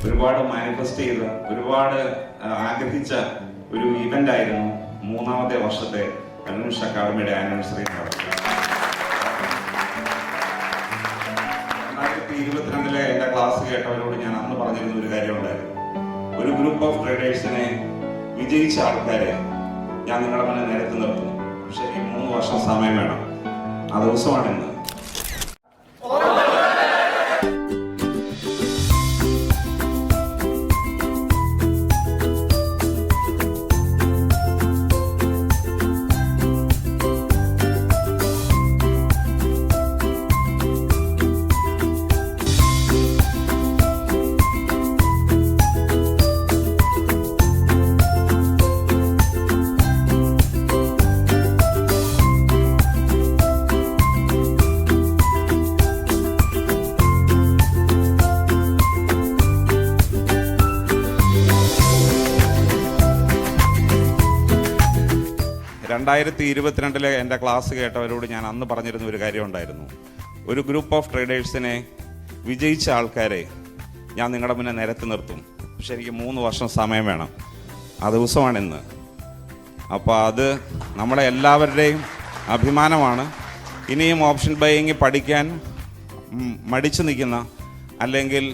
ഒരുപാട് മാനിഫെസ്റ്റ് ചെയ്ത, ഒരുപാട് ആഗ്രഹിച്ച ഒരു ഇവന്റ് ആയിരുന്നു മൂന്നാമത്തെ വർഷത്തെ അരുണിഷ് അക്കാദമിയുടെ ആനിവേഴ്സറി എന്ന് പറയുന്നത്. 2022 എന്റെ ക്ലാസ് കേട്ടവരോട് ഞാൻ അന്ന് പറഞ്ഞിരുന്ന ഒരു കാര്യം ഉണ്ടായിരുന്നു. ഒരു ഗ്രൂപ്പ് ഓഫ് ട്രേഡേഴ്സിനെ വിജയിച്ച ആൾക്കാരെ ഞാൻ നിങ്ങളുടെ മുന്നിൽ നിരത്തി നിർത്തുന്നു. പക്ഷേ ഈ 3 വർഷം സമയം വേണം. ആ ദിവസമാണ് ഇന്ന്. രണ്ടായിരത്തി 2022 എൻ്റെ ക്ലാസ് കേട്ടവരോട് ഞാൻ അന്ന് പറഞ്ഞിരുന്ന ഒരു കാര്യം ഉണ്ടായിരുന്നു. ഒരു ഗ്രൂപ്പ് ഓഫ് ട്രേഡേഴ്സിനെ വിജയിച്ച ആൾക്കാരെ ഞാൻ നിങ്ങളുടെ മുന്നേ നിരത്തി നിർത്തും. പക്ഷെ എനിക്ക് 3 വർഷം സമയം വേണം. ആ ദിവസമാണ് ഇന്ന്. അപ്പോൾ അത് നമ്മളെ എല്ലാവരുടെയും അഭിമാനമാണ്. ഇനിയും ഓപ്ഷൻ ബൈയിങ് പഠിക്കാൻ മടിച്ചു നിൽക്കുന്ന, അല്ലെങ്കിൽ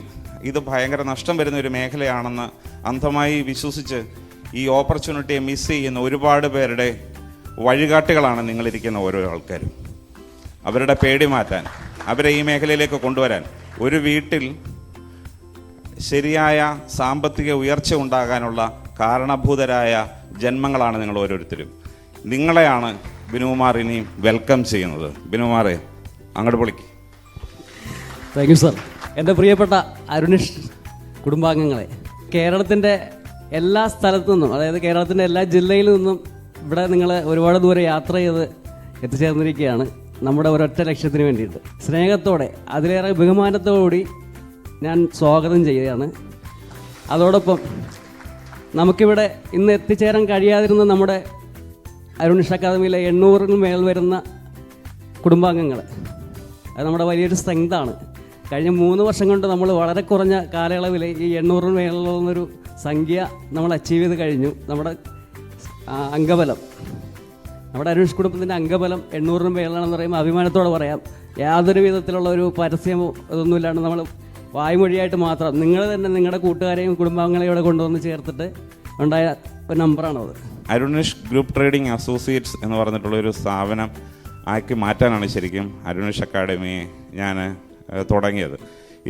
ഇത് ഭയങ്കര നഷ്ടം വരുന്ന ഒരു മേഖലയാണെന്ന് അന്ധമായി വിശ്വസിച്ച് ഈ ഓപ്പർച്യൂണിറ്റിയെ മിസ് ചെയ്യുന്ന ഒരുപാട് പേരുടെ വഴികാട്ടികളാണ് നിങ്ങളിരിക്കുന്ന ഓരോ ആൾക്കാരും. അവരുടെ പേടി മാറ്റാൻ, അവരെ ഈ മേഖലയിലേക്ക് കൊണ്ടുവരാൻ, ഒരു വീട്ടിൽ ശരിയായ സാമ്പത്തിക ഉയർച്ച ഉണ്ടാകാനുള്ള കാരണഭൂതരായ ജന്മങ്ങളാണ് നിങ്ങൾ ഓരോരുത്തരും. നിങ്ങളെയാണ് ബിനുകുമാർ ഇനിയും വെൽക്കം ചെയ്യുന്നത്. ബിനുകുമാറെ, അങ്ങോട്ട് പൊളിക്ക്. Thank you sir. എൻ്റെ പ്രിയപ്പെട്ട അരുണിഷ് കുടുംബാംഗങ്ങളെ, കേരളത്തിൻ്റെ എല്ലാ സ്ഥലത്തു നിന്നും, അതായത് കേരളത്തിൻ്റെ എല്ലാ ജില്ലയിൽ നിന്നും ഇവിടെ നിങ്ങൾ ഒരുപാട് ദൂരെ യാത്ര ചെയ്ത് എത്തിച്ചേർന്നിരിക്കുകയാണ് നമ്മുടെ ഒരൊറ്റ ലക്ഷ്യത്തിന് വേണ്ടിയിട്ട്. സ്നേഹത്തോടെ, അതിലേറെ ബഹുമാനത്തോടുകൂടി ഞാൻ സ്വാഗതം ചെയ്യുകയാണ്. അതോടൊപ്പം നമുക്കിവിടെ ഇന്ന് എത്തിച്ചേരാൻ കഴിയാതിരുന്ന നമ്മുടെ അരുണിഷ് അക്കാദമിയിലെ 800-ന് മേൽ വരുന്ന കുടുംബാംഗങ്ങൾ, അത് നമ്മുടെ വലിയൊരു സ്ട്രെങ്താണ്. കഴിഞ്ഞ 3 വർഷം കൊണ്ട് നമ്മൾ വളരെ കുറഞ്ഞ കാലയളവിൽ ഈ 800-ന് മേലുള്ളൊരു സംഖ്യ നമ്മൾ അച്ചീവ് ചെയ്ത് കഴിഞ്ഞു. നമ്മുടെ അംഗബലം, നമ്മുടെ അരുണിഷ് കുടുംബത്തിൻ്റെ അംഗബലം 800-ന് മേലാണെന്ന് പറയുമ്പോൾ അഭിമാനത്തോടെ പറയാം. യാതൊരു വിധത്തിലുള്ള ഒരു പരസ്യമോ ഇതൊന്നുമില്ലാണ്ട് നമ്മൾ വായ്മൊഴിയായിട്ട് മാത്രം നിങ്ങൾ തന്നെ നിങ്ങളുടെ കൂട്ടുകാരെയും കുടുംബാംഗങ്ങളെയും ഇവിടെ കൊണ്ടുവന്ന് ചേർത്തിട്ട് ഉണ്ടായ ഒരു നമ്പറാണത്. അരുണിഷ് ഗ്രൂപ്പ് ട്രേഡിംഗ് അസോസിയേറ്റ്സ് എന്ന് പറഞ്ഞിട്ടുള്ളൊരു സ്ഥാപനം ആക്കി മാറ്റാനാണ് ശരിക്കും അരുണിഷ് അക്കാഡമിയെ ഞാൻ തുടങ്ങിയത്.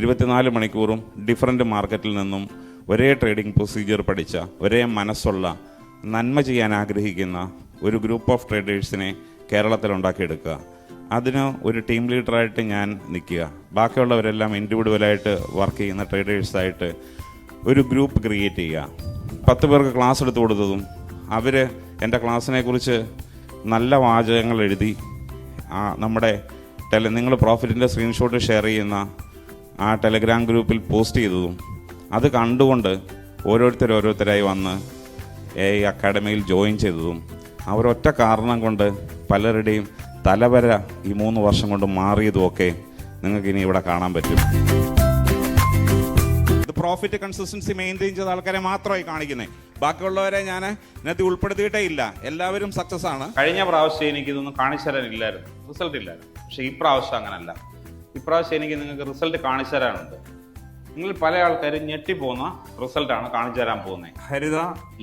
24 മണിക്കൂറും ഡിഫറൻറ്റ് മാർക്കറ്റിൽ നിന്നും ഒരേ ട്രേഡിംഗ് പ്രൊസീജിയർ പഠിച്ച, ഒരേ മനസ്സുള്ള, നന്മ ചെയ്യാൻ ആഗ്രഹിക്കുന്ന ഒരു ഗ്രൂപ്പ് ഓഫ് ട്രേഡേഴ്സിനെ കേരളത്തിൽ ഉണ്ടാക്കിയെടുക്കുക. അതിന് ഒരു ടീം ലീഡറായിട്ട് ഞാൻ നിൽക്കുക. ബാക്കിയുള്ളവരെല്ലാം ഇൻഡിവിജ്വലായിട്ട് വർക്ക് ചെയ്യുന്ന ട്രേഡേഴ്സായിട്ട് ഒരു ഗ്രൂപ്പ് ക്രിയേറ്റ് ചെയ്യുക. 10 പേർക്ക് ക്ലാസ് എടുത്തു കൊടുത്തതും അവർ എൻ്റെ ക്ലാസ്സിനെ കുറിച്ച് നല്ല വാചകങ്ങൾ എഴുതി നമ്മുടെ നിങ്ങൾ പ്രോഫിറ്റിൻ്റെ സ്ക്രീൻഷോട്ട് ഷെയർ ചെയ്യുന്ന ആ ടെലഗ്രാം ഗ്രൂപ്പിൽ പോസ്റ്റ് ചെയ്തതും അത് കണ്ടുകൊണ്ട് ഓരോരുത്തരായി വന്ന് ഈ അക്കാഡമിയിൽ ജോയിൻ ചെയ്തതും അവരൊറ്റ കാരണം കൊണ്ട് പലരുടെയും തലവര ഈ 3 വർഷം കൊണ്ട് മാറിയതുമൊക്കെ നിങ്ങൾക്കിനി ഇവിടെ കാണാൻ പറ്റും. ഇത് പ്രോഫിറ്റ് കൺസിസ്റ്റൻസി മെയിൻറ്റെയിൻ ചെയ്ത ആൾക്കാരെ മാത്രമായി കാണിക്കുന്നത്. ബാക്കിയുള്ളവരെ ഞാൻ ഇതിനകത്ത് ഉൾപ്പെടുത്തിയിട്ടേ ഇല്ല. എല്ലാവരും സക്സസ് ആണ്. കഴിഞ്ഞ പ്രാവശ്യം എനിക്കിതൊന്നും കാണിച്ചു തരാനില്ലായിരുന്നു, റിസൾട്ട് ഇല്ലായിരുന്നു. പക്ഷേ ഈ പ്രാവശ്യം അങ്ങനല്ല. ഇപ്രാവശ്യം എനിക്ക് നിങ്ങൾക്ക് റിസൾട്ട് കാണിച്ചു തരാനുണ്ട്. നിങ്ങൾ പല ആൾക്കാരും ഞെട്ടിപ്പോകുന്ന റിസൾട്ടാണ് കാണിച്ചു തരാൻ പോകുന്നത്. ഹരിത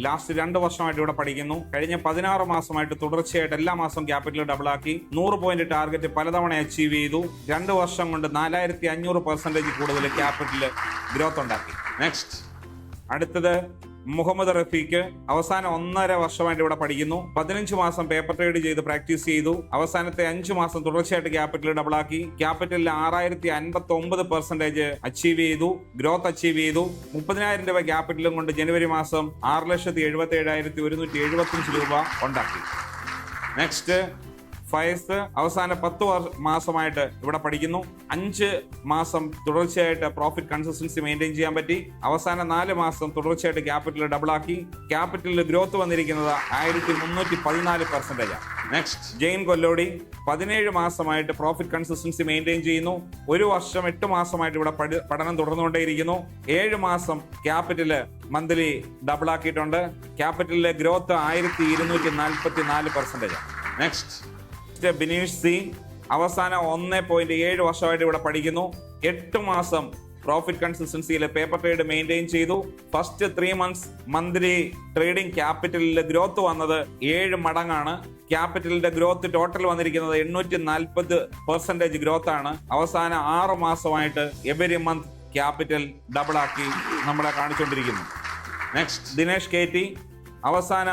ലാസ്റ്റ് 2 വർഷമായിട്ട് ഇവിടെ പഠിക്കുന്നു. കഴിഞ്ഞ 16 മാസമായിട്ട് തുടർച്ചയായിട്ട് എല്ലാ മാസവും ക്യാപിറ്റൽ ഡബിളാക്കി 100 പോയിന്റ് ടാർഗറ്റ് പലതവണ അച്ചീവ് ചെയ്തു. 2 വർഷം കൊണ്ട് 4500% കൂടുതൽ ക്യാപിറ്റൽ ഗ്രോത്ത് ഉണ്ടാക്കി. നെക്സ്റ്റ് അടുത്തത് മുഹമ്മദ് റഫീഖ് അവസാനം 1.5 വർഷമായിട്ട് ഇവിടെ പഠിക്കുന്നു. 15 മാസം പേപ്പർ ട്രേഡ് ചെയ്ത് പ്രാക്ടീസ് ചെയ്തു. അവസാനത്തെ 5 മാസം തുടർച്ചയായിട്ട് ക്യാപിറ്റൽ ഡബിളാക്കി. ക്യാപിറ്റലിൽ 6059% അച്ചീവ് ചെയ്തു, ഗ്രോത്ത് അച്ചീവ് ചെയ്തു. 30,000 രൂപ ക്യാപിറ്റലും കൊണ്ട് ജനുവരി മാസം 6,77,175 രൂപ ഉണ്ടാക്കി. നെക്സ്റ്റ് ഫയസ് അവസാന 10 മാസമായിട്ട് ഇവിടെ പഠിക്കുന്നു. 5 മാസം തുടർച്ചയായിട്ട് പ്രോഫിറ്റ് കൺസിസ്റ്റൻസി മെയിൻറ്റെയിൻ ചെയ്യാൻ പറ്റി. അവസാന 4 മാസം തുടർച്ചയായിട്ട് ക്യാപിറ്റൽ ഡബിളാക്കി. ക്യാപിറ്റലിൽ ഗ്രോത്ത് വന്നിരിക്കുന്നത് 1314%. നെക്സ്റ്റ് ജെയിൻ കൊല്ലോടി 17 മാസമായിട്ട് പ്രോഫിറ്റ് കൺസിസ്റ്റൻസി മെയിൻറ്റെയിൻ ചെയ്യുന്നു. 1 വർഷം 8 മാസമായിട്ട് ഇവിടെ പഠനം തുടർന്നുകൊണ്ടേയിരിക്കുന്നു. 7 മാസം ക്യാപിറ്റല് മന്ത്ലി ഡബിൾ ആക്കിയിട്ടുണ്ട്. ക്യാപിറ്റലിലെ ഗ്രോത്ത് 1244%. നെക്സ്റ്റ് ബിനീഷ് സി അവസാനം 1.7 വർഷമായിട്ട് ഇവിടെ പഠിക്കുന്നു. 8 മാസം പ്രോഫിറ്റ് കൺസിസ്റ്റൻസിയിൽ പേപ്പർ ട്രേഡ് മെയിൻറ്റെയിൻ ചെയ്തു. ഫസ്റ്റ് 3 മന്ത്സ് മന്ത്ലി ട്രേഡിംഗ് ക്യാപിറ്റലിൽ ഗ്രോത്ത് വന്നത് 7 മടങ്ങാണ്. ക്യാപിറ്റലിന്റെ ഗ്രോത്ത് ടോട്ടൽ വന്നിരിക്കുന്നത് 840% ഗ്രോത്ത് ആണ്. അവസാന 6 മാസമായിട്ട് എവരി മന്ത് ക്യാപിറ്റൽ ഡബിൾ ആക്കി നമ്മളെ കാണിച്ചുകൊണ്ടിരിക്കുന്നു. നെക്സ്റ്റ് ദിനേഷ് കെ ടി അവസാന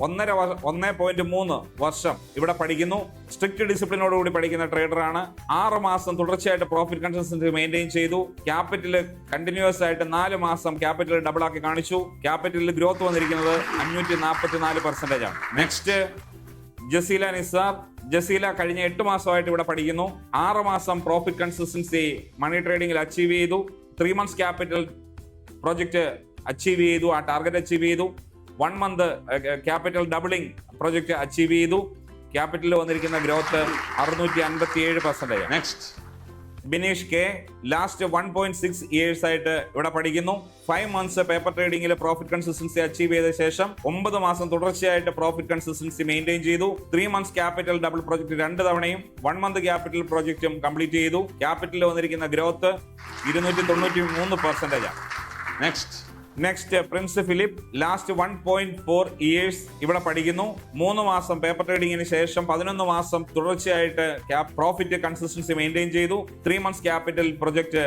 1.3 വർഷം ഇവിടെ പഠിക്കുന്നു. സ്ട്രിക്റ്റ് ഡിസിപ്ലിനോടുകൂടി പഠിക്കുന്ന ട്രേഡറാണ്. 6 മാസം തുടർച്ചയായിട്ട് പ്രോഫിറ്റ് കൺസിസ്റ്റൻസി മെയിൻറ്റെയിൻ ചെയ്തു. ക്യാപിറ്റൽ കണ്ടിന്യൂസ് ആയിട്ട് 4 മാസം ക്യാപിറ്റൽ ഡബിൾ ആക്കി കാണിച്ചു. ക്യാപിറ്റലിൽ ഗ്രോത്ത് വന്നിരിക്കുന്നത് 544% ആണ്. നെക്സ്റ്റ് ജസീല നിസാർ. ജസീല കഴിഞ്ഞ 8 മാസമായിട്ട് ഇവിടെ പഠിക്കുന്നു. 6 മാസം പ്രോഫിറ്റ് കൺസിസ്റ്റൻസി മണി ട്രേഡിംഗിൽ അച്ചീവ് ചെയ്തു. 3 മന്ത്സ് ക്യാപിറ്റൽ പ്രോജക്റ്റ് അച്ചീവ് ചെയ്തു. ആ ടാർഗറ്റ് അച്ചീവ് ചെയ്തു. 1 month capital doubling project achieve ചെയ്തു. ക്യാപിറ്റലിൽ വന്നിരിക്കുന്ന growth 657%. Next Bineesh K last 1.6 years ആയിട്ട് ഇവിടെ പഠിക്കുന്നു. 5 മന്ത്സ് പേപ്പർ ട്രേഡിംഗിൽ പ്രോഫിറ്റ് കൺസിസ്റ്റൻസി അച്ചീവ് ചെയ്ത ശേഷം 9 മാസം തുടർച്ചയായിട്ട് പ്രോഫിറ്റ് കൺസിസ്റ്റൻസി മെയിൻറ്റെയിൻ ചെയ്തു. 3 മന്ത്സ് ക്യാപിറ്റൽ ഡബിൾ പ്രോജക്റ്റ് 2 തവണയും 1 മന്ത് ക്യാപിറ്റൽ പ്രോജക്റ്റും കംപ്ലീറ്റ് ചെയ്തു. ക്യാപിറ്റലിൽ വന്നിരിക്കുന്ന growth 293%. Next Prince Philip last 1.4 years ഇവിടെ പഠിക്കുന്നു. 3 മാസം പേപ്പർ ട്രേഡിംഗിന് ശേഷം 11 മാസം തുടർച്ചയായിട്ട് പ്രോഫിറ്റ് കൺസിസ്റ്റൻസി മെയിൻറ്റെയിൻ ചെയ്തു. 3 months capital project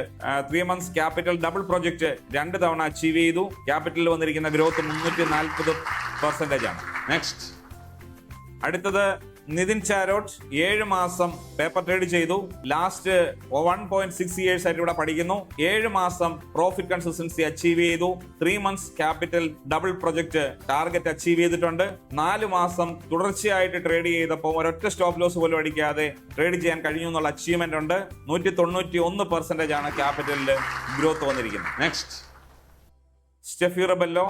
3 months capital double project 2 തവണ അച്ചീവ് ചെയ്തു. ക്യാപിറ്റലിൽ വന്നിരിക്കുന്ന ഗ്രോത്ത് 340% ആണ്. നെക്സ്റ്റ് അടുത്തത് നിതിൻ ചാരോട്ട് 7 മാസം പേപ്പർ ട്രേഡ് ചെയ്തു. ലാസ്റ്റ് 1.6 ഇയേഴ്സ് ആയിട്ട് ഇവിടെ പഠിക്കുന്നു. 7 മാസം പ്രോഫിറ്റ് കൺസിസ്റ്റൻസി അച്ചീവ് ചെയ്തു. 3 months capital double project target achieve ചെയ്തിട്ടുണ്ട്. 4 മാസം തുടർച്ചയായിട്ട് ട്രേഡ് ചെയ്തപ്പോൾ ഒരൊറ്റ സ്റ്റോപ്പ് ലോസ് പോലും അടിക്കാതെ ട്രേഡ് ചെയ്യാൻ കഴിഞ്ഞു എന്നുള്ള അച്ചീവ്മെന്റ് ഉണ്ട്. 191% ആണ് ക്യാപിറ്റലിൽ ഗ്രോത്ത് വന്നിരിക്കുന്നത്. നെക്സ്റ്റ് സ്റ്റെഫി റബെല്ലോ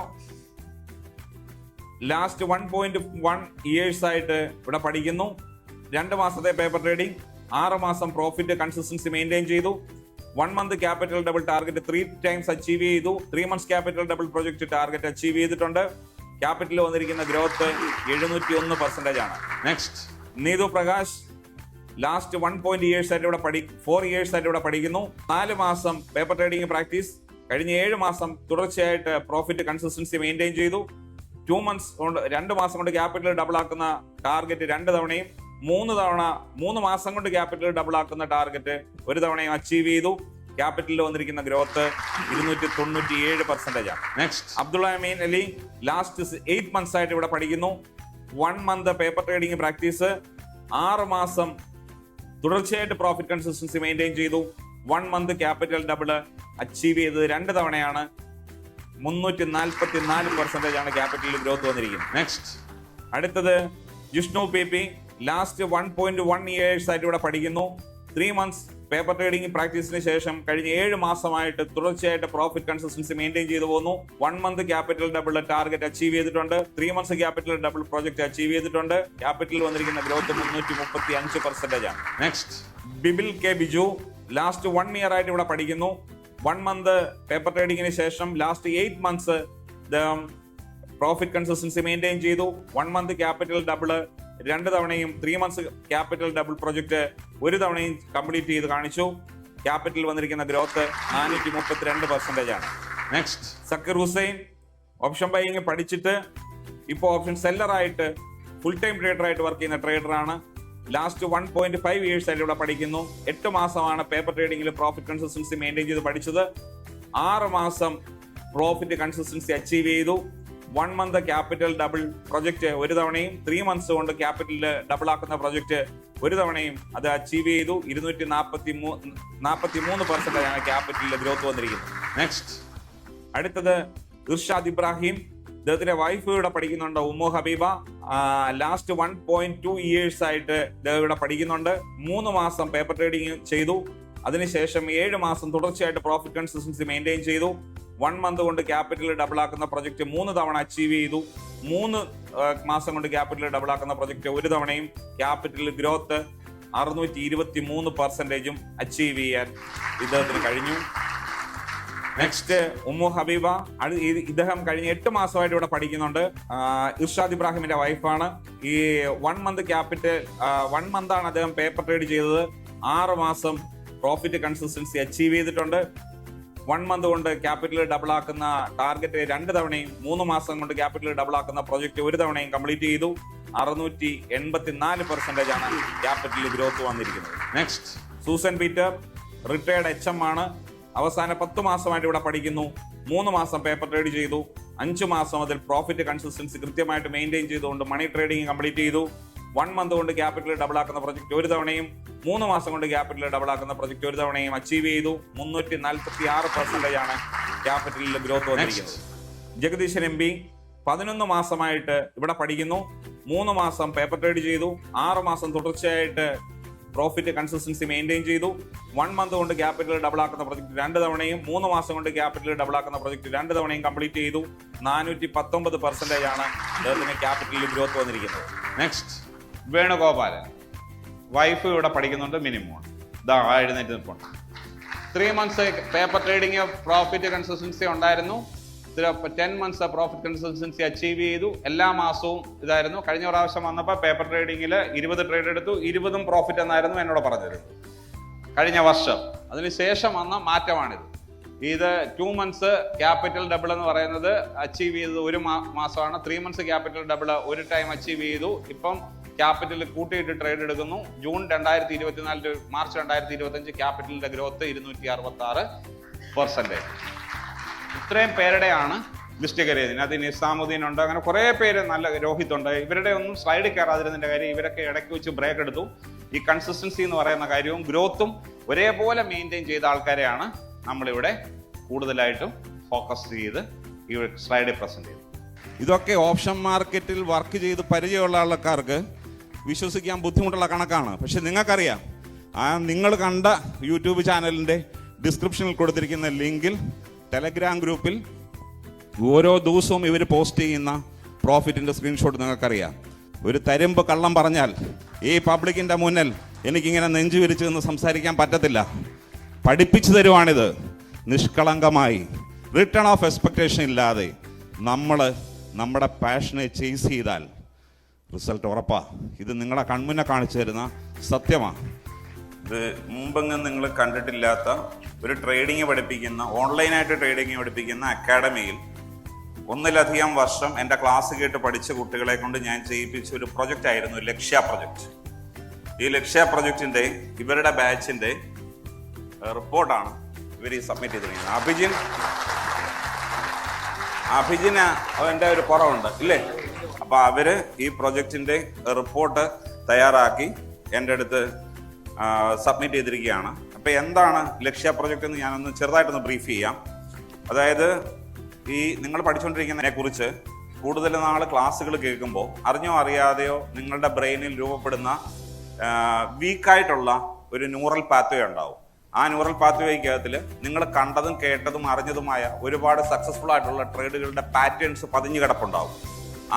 ലാസ്റ്റ് 1.1 ഇയേഴ്സ് ആയിട്ട് ഇവിടെ പഠിക്കുന്നു. 2 മാസത്തെ പേപ്പർ ട്രേഡിംഗ്, 6 മാസം പ്രോഫിറ്റ് കൺസിസ്റ്റൻസി മെയിൻറ്റെയിൻ ചെയ്തു. 1 month capital double target 3 times achieve ചെയ്തു. 3 months capital double project target achieve ചെയ്തിട്ടുണ്ട്. ക്യാപിറ്റലിൽ വന്നിരിക്കുന്ന ഗ്രോത്ത് 701% ആണ്. Next Neethu Prakash last 1 years ആയിട്ട് ഇവിടെ 4 ഇയേഴ്സ് ആയിട്ട് ഇവിടെ പഠിക്കുന്നു. 4 മാസം പേപ്പർ ട്രേഡിംഗ് പ്രാക്ടീസ്, കഴിഞ്ഞ 7 മാസം തുടർച്ചയായിട്ട് പ്രോഫിറ്റ് കൺസിസ്റ്റൻസി മെയിൻറ്റെയിൻ ചെയ്തു. 2 മാസം കൊണ്ട് ക്യാപിറ്റൽ ഡബിൾ ആക്കുന്ന ടാർഗറ്റ് 2 തവണയും 3 മാസം കൊണ്ട് ക്യാപിറ്റൽ ഡബിൾ ആക്കുന്ന ടാർഗറ്റ് 1 തവണയും അച്ചീവ് ചെയ്തു. ക്യാപിറ്റലിൽ വന്നിരിക്കുന്ന ഗ്രോത്ത് 297% ആണ്. നെക്സ്റ്റ് അബ്ദുള്ള അമീൻ അലി ലാസ്റ്റ് 8 മന്ത്സ് ആയിട്ട് ഇവിടെ പഠിക്കുന്നു. 1 മന്ത് പേപ്പർ ട്രേഡിംഗ് പ്രാക്ടീസ്, 6 മാസം തുടർച്ചയായിട്ട് പ്രോഫിറ്റ് കൺസിസ്റ്റൻസി മെയിൻറ്റെയിൻ ചെയ്തു. 1 മന്ത് ക്യാപിറ്റൽ ഡബിൾ അച്ചീവ് ചെയ്തത് 2 തവണയാണ്. 344% ആണ് ക്യാപിറ്റലിൽ ഗ്രോത്ത് വന്നിരിക്കുന്നത്. നെക്സ്റ്റ് അടുത്തത് Jishnu P P last 1.1 years ആയിട്ട് ഇവിടെ പഠിക്കുന്നു. 3 മന്ത്സ് പേപ്പർ ട്രേഡിംഗ് പ്രാക്ടീസിന് ശേഷം കഴിഞ്ഞ 7 മാസമായിട്ട് തുടർച്ചയായിട്ട് പ്രോഫിറ്റ് കൺസിസ്റ്റൻസി മെയിൻറ്റെയിൻ ചെയ്തു പോകുന്നു. 1 month capital double target achieve ചെയ്തിട്ടുണ്ട്. 3 months capital double project achieve ചെയ്തിട്ടുണ്ട്. ക്യാപിറ്റലിൽ വന്നിരിക്കുന്ന ഗ്രോത്ത് 335% ആണ്. Next Bibil K Biju last 1 year ആയിട്ട് ഇവിടെ പഠിക്കുന്നു. 1 മന്ത് പേപ്പർ ട്രേഡിംഗിന് ശേഷം last 8 months profit consistency maintain ചെയ്തു. 1 മന്ത് ക്യാപിറ്റൽ ഡബിൾ 2 തവണയും 3 മന്ത്സ് ക്യാപിറ്റൽ ഡബിൾ പ്രൊജക്ട് 1 തവണയും കംപ്ലീറ്റ് ചെയ്ത് കാണിച്ചു. ക്യാപിറ്റൽ വന്നിരിക്കുന്ന ഗ്രോത്ത് 432% ആണ്. Next Zakir Hussain option buying പഠിച്ചിട്ട് ഇപ്പോൾ ഓപ്ഷൻ സെല്ലറായിട്ട് ഫുൾ ടൈം ട്രേഡറായിട്ട് വർക്ക് ചെയ്യുന്ന ട്രേഡറാണ്. ലാസ്റ്റ് 1.5 ഇയേഴ്സ് ആയിട്ട് ഇവിടെ പഠിക്കുന്നു. 8 മാസമാണ് പേപ്പർ ട്രേഡിംഗിൽ പ്രോഫിറ്റ് കൺസിസ്റ്റൻസി മെയിൻറ്റെയിൻ ചെയ്ത് പഠിച്ചത്. 6 മാസം പ്രോഫിറ്റ് കൺസിസ്റ്റൻസി അച്ചീവ് ചെയ്തു. 1 മന്ത് ക്യാപിറ്റൽ ഡബിൾ പ്രൊജക്ട് 1 തവണയും 3 മന്ത്സ് കൊണ്ട് ക്യാപിറ്റൽ ഡബിൾ ആക്കുന്ന പ്രൊജക്ട് 1 തവണയും അത് അച്ചീവ് ചെയ്തു. 243% ആണ് ക്യാപിറ്റലിൽ ഗ്രോത്ത് വന്നിരിക്കുന്നത്. നെക്സ്റ്റ് അടുത്തത് ഇർഷാദ് ഇബ്രാഹിം, അദ്ദേഹത്തിന്റെ വൈഫ് ഇവിടെ പഠിക്കുന്നുണ്ട്, ഉമ്മു ഹബീബ. ലാസ്റ്റ് 1.2 ഇയേഴ്സ് ആയിട്ട് ഇവിടെ പഠിക്കുന്നുണ്ട്. 3 മാസം പേപ്പർ ട്രേഡിംഗ് ചെയ്തു. അതിനുശേഷം 7 മാസം തുടർച്ചയായിട്ട് പ്രോഫിറ്റ് കൺസിസ്റ്റൻസി മെയിൻറ്റെയിൻ ചെയ്തു. 1 മന്ത് കൊണ്ട് ക്യാപിറ്റൽ ഡബിൾ ആക്കുന്ന പ്രൊജക്ട് 3 തവണ അച്ചീവ് ചെയ്തു. 3 മാസം കൊണ്ട് ക്യാപിറ്റൽ ഡബിൾ ആക്കുന്ന പ്രൊജക്ട് ഒരു തവണയും ക്യാപിറ്റൽ ഗ്രോത്ത് 623% അച്ചീവ് ചെയ്യാൻ ഇദ്ദേഹത്തിന് കഴിഞ്ഞു. നെക്സ്റ്റ് ഉമ്മു ഹബീബ. ഇദ്ദേഹം കഴിഞ്ഞ 8 മാസമായിട്ട് ഇവിടെ പഠിക്കുന്നുണ്ട്. ഇർഷാദ് ഇബ്രാഹിമിന്റെ വൈഫാണ്. ഈ 1 മന്ത് ക്യാപിറ്റൽ 1 മന്താണ് അദ്ദേഹം പേപ്പർ ട്രേഡ് ചെയ്തത്. 6 മാസം പ്രോഫിറ്റ് കൺസിസ്റ്റൻസി അച്ചീവ് ചെയ്തിട്ടുണ്ട്. 1 മന്ത് കൊണ്ട് ക്യാപിറ്റൽ ഡബിൾ ആക്കുന്ന ടാർഗറ്റ് 2 തവണയും 3 മാസം കൊണ്ട് ക്യാപിറ്റൽ ഡബിൾ ആക്കുന്ന പ്രൊജക്ട് ഒരു തവണയും കംപ്ലീറ്റ് ചെയ്തു. 684% ആണ് ക്യാപിറ്റൽ ഗ്രോത്ത് വന്നിരിക്കുന്നത്. Next Susan Peter. Retired HM ആണ്. അവസാന 10 മാസമായിട്ട് ഇവിടെ പഠിക്കുന്നു. 3 മാസം പേപ്പർ ട്രേഡ് ചെയ്തു. 5 മാസം അതിൽ പ്രോഫിറ്റ് കൺസിസ്റ്റൻസി കൃത്യമായിട്ട് മെയിൻറ്റെയിൻ ചെയ്തുകൊണ്ട് മണി ട്രേഡിംഗ് കംപ്ലീറ്റ് ചെയ്തു. 1 മന്ത് കൊണ്ട് ക്യാപിറ്റൽ ഡബിൾ ആക്കുന്ന പ്രൊജക്ട് ഒരു തവണയും 3 മാസം കൊണ്ട് ക്യാപിറ്റൽ ഡബിൾ ആക്കുന്ന പ്രൊജക്ട് ഒരു തവണയും അച്ചീവ് ചെയ്തു. 346% ആണ് ക്യാപിറ്റലിൽ ഗ്രോത്ത് വന്നിരിക്കുന്നത്. ജഗദീശൻ MP 11 മാസമായിട്ട് ഇവിടെ പഠിക്കുന്നു. 3 മാസം പേപ്പർ ട്രേഡ് ചെയ്തു. 6 മാസം തുടർച്ചയായിട്ട് പ്രോഫിറ്റ് കൺസിസ്റ്റൻസി മെയിൻറ്റെയിൻ ചെയ്തു. 1 മന്ത് കൊണ്ട് ക്യാപിറ്റൽ ഡബിൾ ആക്കുന്ന പ്രൊജക്ട് 2 തവണയും 3 മാസം കൊണ്ട് ക്യാപിറ്റൽ ഡബിൾ ആക്കുന്ന പ്രൊജക്ട് 2 തവണയും കംപ്ലീറ്റ് ചെയ്തു. 419% ആണ് അദ്ദേഹത്തിന് ക്യാപിറ്റലിൽ ഗ്രോത്ത് വന്നിരിക്കുന്നത്. നെക്സ്റ്റ് വേണുഗോപാലൻ. വൈഫ് ഇവിടെ പഠിക്കുന്നുണ്ട്. മിനിമം ഇതാ എഴുന്നേറ്റ് നിൽപ്പുണ്ട്. 3 months paper trading profit consistency ഉണ്ടായിരുന്നു. 10 മന്ത്സ് പ്രോഫിറ്റ് കൺസിസ്റ്റൻസി അച്ചീവ് ചെയ്തു. എല്ലാ മാസവും ഇതായിരുന്നു. കഴിഞ്ഞ പ്രാവശ്യം വന്നപ്പോൾ പേപ്പർ ട്രേഡിംഗിൽ 20 ട്രേഡ് എടുത്തു. 20 പ്രോഫിറ്റ് എന്നായിരുന്നു എന്നോട് പറഞ്ഞത് കഴിഞ്ഞ വർഷം. അതിനുശേഷം വന്ന മാറ്റമാണിത്. ഇത് 2 മന്ത്സ് ക്യാപിറ്റൽ ഡബിൾ എന്ന് പറയുന്നത് അച്ചീവ് ചെയ്തത് 1 മാസമാണ്. 3 മന്ത്സ് ക്യാപിറ്റൽ ഡബിൾ ഒരു ടൈം അച്ചീവ് ചെയ്തു. ഇപ്പം ക്യാപിറ്റൽ കൂട്ടിയിട്ട് ട്രേഡ് എടുക്കുന്നു. ജൂൺ 2024 മാർച്ച് 2025 ക്യാപിറ്റലിന്റെ ഗ്രോത്ത് 266%. ഇത്രയും പേരുടെയാണ് ലിസ്റ്റ് കയറിയത്. അതിന് നിസാമുദ്ദീൻ ഉണ്ട്, അങ്ങനെ കുറെ പേര്, നല്ല രോഹിത് ഉണ്ട്. ഇവരുടെ ഒന്നും സ്ലൈഡിൽ കയറാതിരുന്നതിന്റെ കാര്യം ഇവരൊക്കെ ഇടയ്ക്ക് വെച്ച് ബ്രേക്ക് എടുത്തു. ഈ കൺസിസ്റ്റൻസി എന്ന് പറയുന്ന കാര്യവും ഗ്രോത്തും ഒരേപോലെ മെയിൻറ്റെയിൻ ചെയ്ത ആൾക്കാരെയാണ് നമ്മളിവിടെ കൂടുതലായിട്ടും ഫോക്കസ് ചെയ്ത് ഈ സ്ലൈഡിൽ പ്രസന്റ് ചെയ്തു. ഇതൊക്കെ ഓപ്ഷൻ മാർക്കറ്റിൽ വർക്ക് ചെയ്ത് പരിചയമുള്ള ആൾക്കാർക്ക് വിശ്വസിക്കാൻ ബുദ്ധിമുട്ടുള്ള കണക്കാണ്. പക്ഷെ നിങ്ങൾക്കറിയാം, നിങ്ങൾ കണ്ട യൂട്യൂബ് ചാനലിൻ്റെ ഡിസ്ക്രിപ്ഷനിൽ കൊടുത്തിരിക്കുന്ന ലിങ്കിൽ ടെലഗ്രാം ഗ്രൂപ്പിൽ ഓരോ ദിവസവും ഇവർ പോസ്റ്റ് ചെയ്യുന്ന പ്രോഫിറ്റിൻ്റെ സ്ക്രീൻഷോട്ട് നിങ്ങൾക്കറിയാം. ഒരു തരുമ്പ് കള്ളം പറഞ്ഞാൽ ഈ പബ്ലിക്കിൻ്റെ മുന്നിൽ എനിക്കിങ്ങനെ നെഞ്ചു വിരിച്ച് നിന്ന് സംസാരിക്കാൻ പറ്റത്തില്ല. പഠിപ്പിച്ചു തരുവാണിത്. നിഷ്കളങ്കമായി റിട്ടേൺ ഓഫ് എക്സ്പെക്റ്റേഷൻ ഇല്ലാതെ നമ്മൾ നമ്മുടെ പാഷനെ ചേസ് ചെയ്താൽ റിസൾട്ട് ഉറപ്പാ. ഇത് നിങ്ങളെ കൺമുന്നെ കാണിച്ചു തരുന്ന സത്യമാണ്. ഇത് മുമ്പെങ്ങും നിങ്ങൾ കണ്ടിട്ടില്ലാത്ത ഒരു ട്രേഡിംഗ് പഠിപ്പിക്കുന്ന, ഓൺലൈനായിട്ട് ട്രേഡിംഗ് പഠിപ്പിക്കുന്ന അക്കാഡമിയിൽ 1-ലധികം വർഷം എൻ്റെ ക്ലാസ് കേട്ട് പഠിച്ച കുട്ടികളെ കൊണ്ട് ഞാൻ ചെയ്യിപ്പിച്ച ഒരു പ്രൊജക്റ്റ് ആയിരുന്നു ലക്ഷ്യ പ്രൊജക്റ്റ്. ഈ ലക്ഷ്യ പ്രൊജക്റ്റിൻ്റെ ഇവരുടെ ബാച്ചിൻ്റെ റിപ്പോർട്ടാണ് ഇവർ ഈ സബ്മിറ്റ് ചെയ്തിരിക്കുന്നത്. അഭിജിന് അതിൻ്റെ ഒരു കുറവുണ്ട് ഇല്ലേ? അപ്പോൾ അവർ ഈ പ്രൊജക്റ്റിൻ്റെ റിപ്പോർട്ട് തയ്യാറാക്കി എൻ്റെ അടുത്ത് സബ്മിറ്റ് ചെയ്തിരിക്കുകയാണ്. അപ്പോൾ എന്താണ് ലക്ഷ്യ പ്രൊജക്റ്റ് എന്ന് ഞാനൊന്ന് ചെറുതായിട്ടൊന്ന് ബ്രീഫ് ചെയ്യാം. അതായത് ഈ നിങ്ങൾ പഠിച്ചുകൊണ്ടിരിക്കുന്നതിനെ കുറിച്ച് കൂടുതൽ നാൾ ക്ലാസ്സുകൾ കേൾക്കുമ്പോൾ അറിഞ്ഞോ അറിയാതെയോ നിങ്ങളുടെ ബ്രെയിനിൽ രൂപപ്പെടുന്ന വീക്കായിട്ടുള്ള ഒരു ന്യൂറൽ പാത്വേ ഉണ്ടാവും. ആ ന്യൂറൽ പാത്വേക്കകത്തിൽ നിങ്ങൾ കണ്ടതും കേട്ടതും അറിഞ്ഞതുമായ ഒരുപാട് സക്സസ്ഫുൾ ആയിട്ടുള്ള ട്രേഡുകളുടെ പാറ്റേൺസ് പതിഞ്ഞു കിടപ്പുണ്ടാവും.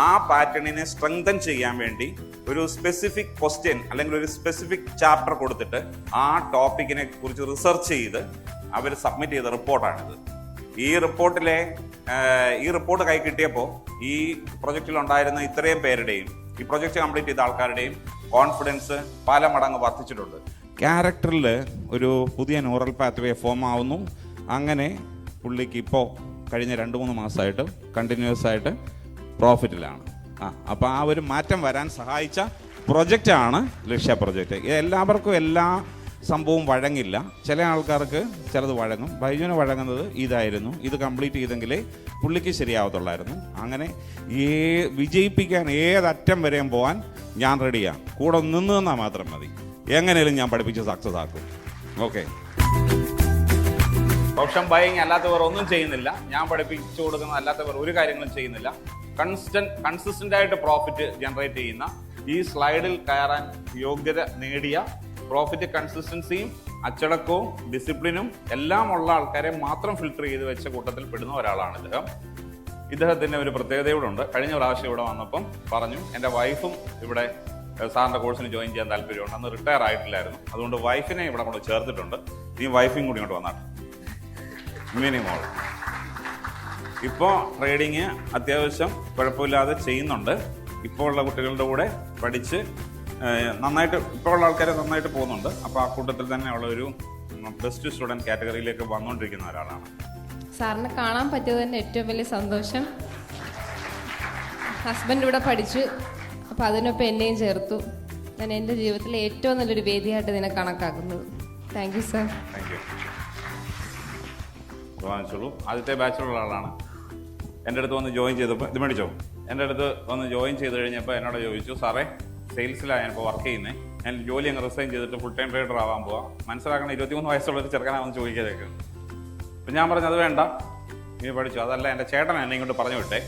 ആ പാറ്റേണിനെ സ്ട്രെങ്തൻ ചെയ്യാൻ വേണ്ടി ഒരു സ്പെസിഫിക് ക്വസ്റ്റ്യൻ അല്ലെങ്കിൽ ഒരു സ്പെസിഫിക് ചാപ്റ്റർ കൊടുത്തിട്ട് ആ ടോപ്പിക്കിനെ കുറിച്ച് റിസർച്ച് ചെയ്ത് അവർ സബ്മിറ്റ് ചെയ്ത റിപ്പോർട്ടാണിത്. ഈ റിപ്പോർട്ട് കൈ കിട്ടിയപ്പോൾ ഈ പ്രൊജക്റ്റിൽ ഉണ്ടായിരുന്ന ഇത്രയും പേരുടെയും ഈ പ്രൊജക്റ്റ് കംപ്ലീറ്റ് ചെയ്ത ആൾക്കാരുടെയും കോൺഫിഡൻസ് പല മടങ്ങ് വർദ്ധിച്ചിട്ടുണ്ട്. ക്യാരക്ടറിൽ ഒരു പുതിയ ന്യൂറൽ പാത്വേ ഫോം ആവുന്നു. അങ്ങനെ പുള്ളിക്ക് ഇപ്പോൾ കഴിഞ്ഞ 2-3 മാസമായിട്ട് കണ്ടിന്യൂസ് ആയിട്ട് പ്രോഫിറ്റിലാണ്. അപ്പോൾ ആ ഒരു മാറ്റം വരാൻ സഹായിച്ച പ്രൊജക്റ്റാണ് ലക്ഷ്യ പ്രൊജക്റ്റ്. എല്ലാവർക്കും എല്ലാ സംഭവവും വഴങ്ങില്ല. ചില ആൾക്കാർക്ക് ചിലത് വഴങ്ങും. ബൈജുവിന് വഴങ്ങുന്നത് ഇതായിരുന്നു. ഇത് കംപ്ലീറ്റ് ചെയ്തെങ്കിലേ പുള്ളിക്ക് ശരിയാവത്തുള്ളായിരുന്നു. അങ്ങനെ വിജയിപ്പിക്കാൻ ഏതറ്റം വരെയും പോകാൻ ഞാൻ റെഡിയാണ്. കൂടെ നിന്ന് തന്നാൽ മാത്രം മതി. എങ്ങനെയും ഞാൻ പഠിപ്പിച്ച് സക്സസ് ആക്കും. ഓക്കെ. ഓപ്ഷൻ ബൈയിങ് അല്ലാത്തവർ ഒന്നും ചെയ്യുന്നില്ല. ഞാൻ പഠിപ്പിച്ചു കൊടുക്കുന്ന അല്ലാത്തവർ ഒരു കാര്യങ്ങളും ചെയ്യുന്നില്ല. കൺസിസ്റ്റന്റ് ആയിട്ട് പ്രോഫിറ്റ് ജനറേറ്റ് ചെയ്യുന്ന, ഈ സ്ലൈഡിൽ കയറാൻ യോഗ്യത നേടിയ, പ്രോഫിറ്റ് കൺസിസ്റ്റൻസിയും അച്ചടക്കവും ഡിസിപ്ലിനും എല്ലാം ഉള്ള ആൾക്കാരെ മാത്രം ഫിൽട്ടർ ചെയ്ത് വെച്ച കൂട്ടത്തിൽ പെടുന്ന ഒരാളാണ് ഇദ്ദേഹം. ഇദ്ദേഹത്തിന് ഒരു പ്രത്യേകതയോടെ ഉണ്ട്. കഴിഞ്ഞ പ്രാവശ്യം ഇവിടെ വന്നപ്പം പറഞ്ഞു, എൻ്റെ വൈഫും ഇവിടെ സാറിൻ്റെ കോഴ്സിന് ജോയിൻ ചെയ്യാൻ താല്പര്യമുണ്ട്. അന്ന് റിട്ടയർ ആയിട്ടില്ലായിരുന്നു, അതുകൊണ്ട് വൈഫിനെ ഇവിടെ കൊണ്ട് ചേർത്തിട്ടുണ്ട്. ഈ വൈഫും കൂടി ഇങ്ങോട്ട് വന്നാട്ടെ, മിനിമോൾ. ഇപ്പോൾ ട്രേഡിങ് അത്യാവശ്യം കുഴപ്പമില്ലാതെ ചെയ്യുന്നുണ്ട്. ഇപ്പോൾ ഉള്ള കുട്ടികളുടെ കൂടെ പഠിച്ച് നന്നായിട്ട് ഇപ്പോൾ ഉള്ള ആൾക്കാരെ നന്നായിട്ട് പോകുന്നുണ്ട്. അപ്പോൾ ആ കൂട്ടത്തിൽ തന്നെ ഉള്ള ഒരു ബെസ്റ്റ് സ്റ്റുഡൻറ് കാറ്റഗറിയിലേക്ക് വന്നുകൊണ്ടിരിക്കുന്ന ഒരാളാണ്. സാറിനെ കാണാൻ പറ്റിയത് തന്നെ ഏറ്റവും വലിയ സന്തോഷം. ഹസ്ബൻഡ് ഇവിടെ പഠിച്ചു, അപ്പോൾ അതിനൊപ്പം എന്നെയും ചേർത്തു. ഞാൻ എൻ്റെ ജീവിതത്തിലെ ഏറ്റവും നല്ലൊരു വേദിയായിട്ട് ഇതിനെ കണക്കാക്കുന്നത്. Thank you sir. Thank you. വാങ്ങിച്ചോളൂ. ആദ്യത്തെ ബാച്ചിലുള്ള ആളാണ്. എൻ്റെ അടുത്ത് വന്ന് ജോയിൻ ചെയ്തപ്പോൾ ഇത് മേടിച്ചോ. എൻ്റെ അടുത്ത് വന്ന് ജോയിൻ ചെയ്ത് കഴിഞ്ഞപ്പോൾ എന്നോട് ചോദിച്ചു, സാറേ സെയിൽസിലാണ് ഞാനിപ്പോൾ വർക്ക് ചെയ്യുന്നത്, ഞാൻ ജോലി അങ്ങ് റിസൈൻ ചെയ്തിട്ട് ഫുൾ ടൈം ട്രേഡർ ആവാൻ പോവാം. മനസ്സിലാക്കണം, 23 വയസ്സുള്ള ഒരു ചെറുക്കനാണെന്ന് ചോദിക്കാതൊക്കെ. അപ്പം ഞാൻ പറഞ്ഞു, അത് വേണ്ട, നീ പഠിച്ചു. അതല്ല, എൻ്റെ ചേട്ടൻ എന്നെ ഇങ്ങോട്ട് പറഞ്ഞു വിട്ടേ.